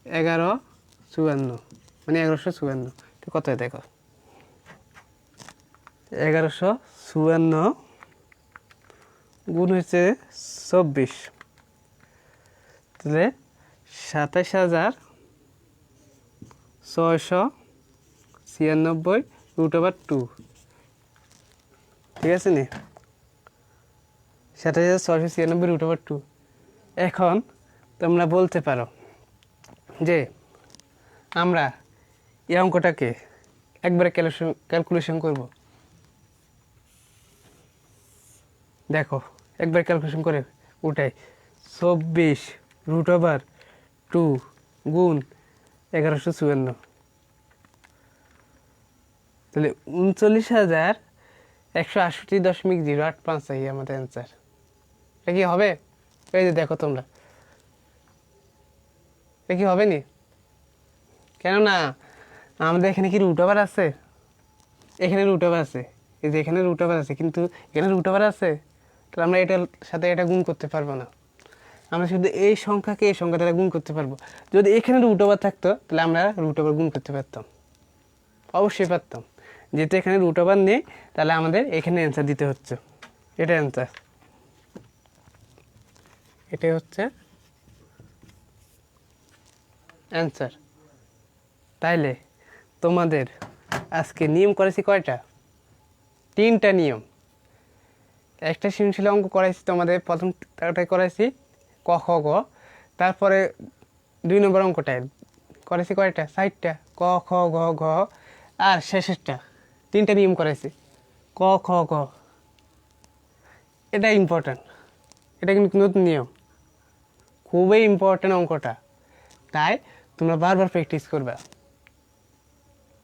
1154, মানে 1154। তো কত দেখো 1154 গুণ হচ্ছে 24, তাহলে 27,696√2, ঠিক আছে নি, 27,696√2। এখন তোমরা বলতে পারো যে আমরা এই অঙ্কটাকে একবারে ক্যালকুলেশন করব। দেখো একবার ক্যালকুলেশন করে উঠাই 24√2 গুণ 1154, তাহলে 39,168.085 চাই আমাদের অ্যান্সার। এটা কি হবে? এই যে দেখো তোমরা, এটা কি হবে নি? কেননা আমাদের এখানে কি রুট ওভার আছে, এখানে রুট ওভার আছে, এই যে এখানে রুট ওভার আছে, কিন্তু এখানে রুট ওভার আছে, তাহলে আমরা এটার সাথে এটা গুণ করতে পারবো না। আমরা শুধু এই সংখ্যাকে এই সংখ্যা দ্বারা গুণ করতে পারবো। যদি এখানে রুট ওভার থাকতো তাহলে আমরা রুট ওভার গুণ করতে পারতাম, অবশ্যই পারতাম। যেহেতু এখানে রুট ওভার নেই তাহলে আমাদের এখানে অ্যান্সার দিতে হচ্ছে, এটা অ্যান্সার, এটাই হচ্ছে অ্যান্সার। তাইলে তোমাদের আজকে নিয়ম করেছি কয়টা? 3টা নিয়ম। একটা সৃজনশীল অঙ্ক করাইছি তোমাদের, প্রথমটাই করাইছি ক খ গ, তারপরে 2 নম্বর অঙ্কটায় করেছি কয়টা? 4টা, ক খ গ ঘ, আর শেষেরটা 3টা নিয়ম করাইছি ক খ গ। এটা ইম্পর্ট্যান্ট, এটা কিন্তু নতুন নিয়ম, খুবই ইম্পর্ট্যান্ট অঙ্কটা, তাই তোমরা বারবার প্র্যাকটিস করবে।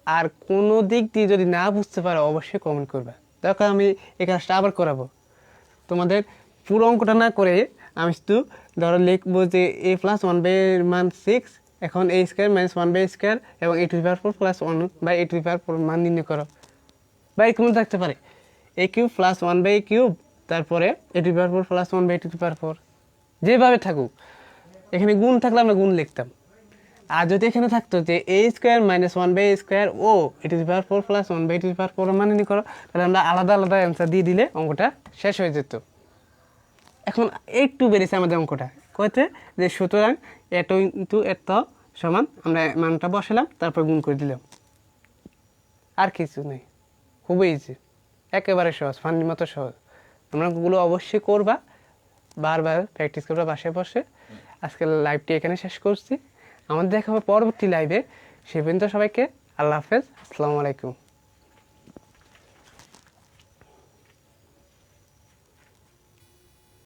আর কোনো দিক দিয়ে যদি না বুঝতে পারো অবশ্যই কমেন্ট করবে, দেখো আমি এই কাজটা আবার করাবো। তোমাদের পুরো অঙ্কটা না করে আমি শুধু ধরো লিখবো যে a + 1/, মান 6, এখন a² - 1/² এবং a⁴ + 1/a⁴ মান নির্ণয় করো। বা এরকম থাকতে পারে a³ + 1/3, তারপরে a⁴ + 1/a⁴, যেভাবে থাকুক। এখানে গুণ থাকলে আমরা গুণ লিখতাম, আর যদি এখানে থাকতো যে a² - 1/² ও a⁴ + 1/a⁴ মান নির্ণয় করো, তাহলে আমরা আলাদা আলাদা অ্যান্সার দিয়ে দিলে অঙ্কটা শেষ হয়ে যেত। এখন একটু বেড়েছে আমাদের অঙ্কটা, কয়তে যে সুতরাং এত ইন্টু এত সমান, আমরা মানটা বসালাম, তারপর গুণ করে দিলাম, আর কিছু নেই। খুবই ইজি, একেবারে সহজ, ফানির মতো সহজ। তোমরা ওগুলো অবশ্যই করবা, বারবার প্র্যাকটিস করবা বাসায় বসে। আজকের লাইভটি এখানে শেষ করছি, আমাদের দেখা হবে পরবর্তী লাইভে। সে পর্যন্ত সবাইকে আল্লাহ হাফেজ, আসসালামু আলাইকুম।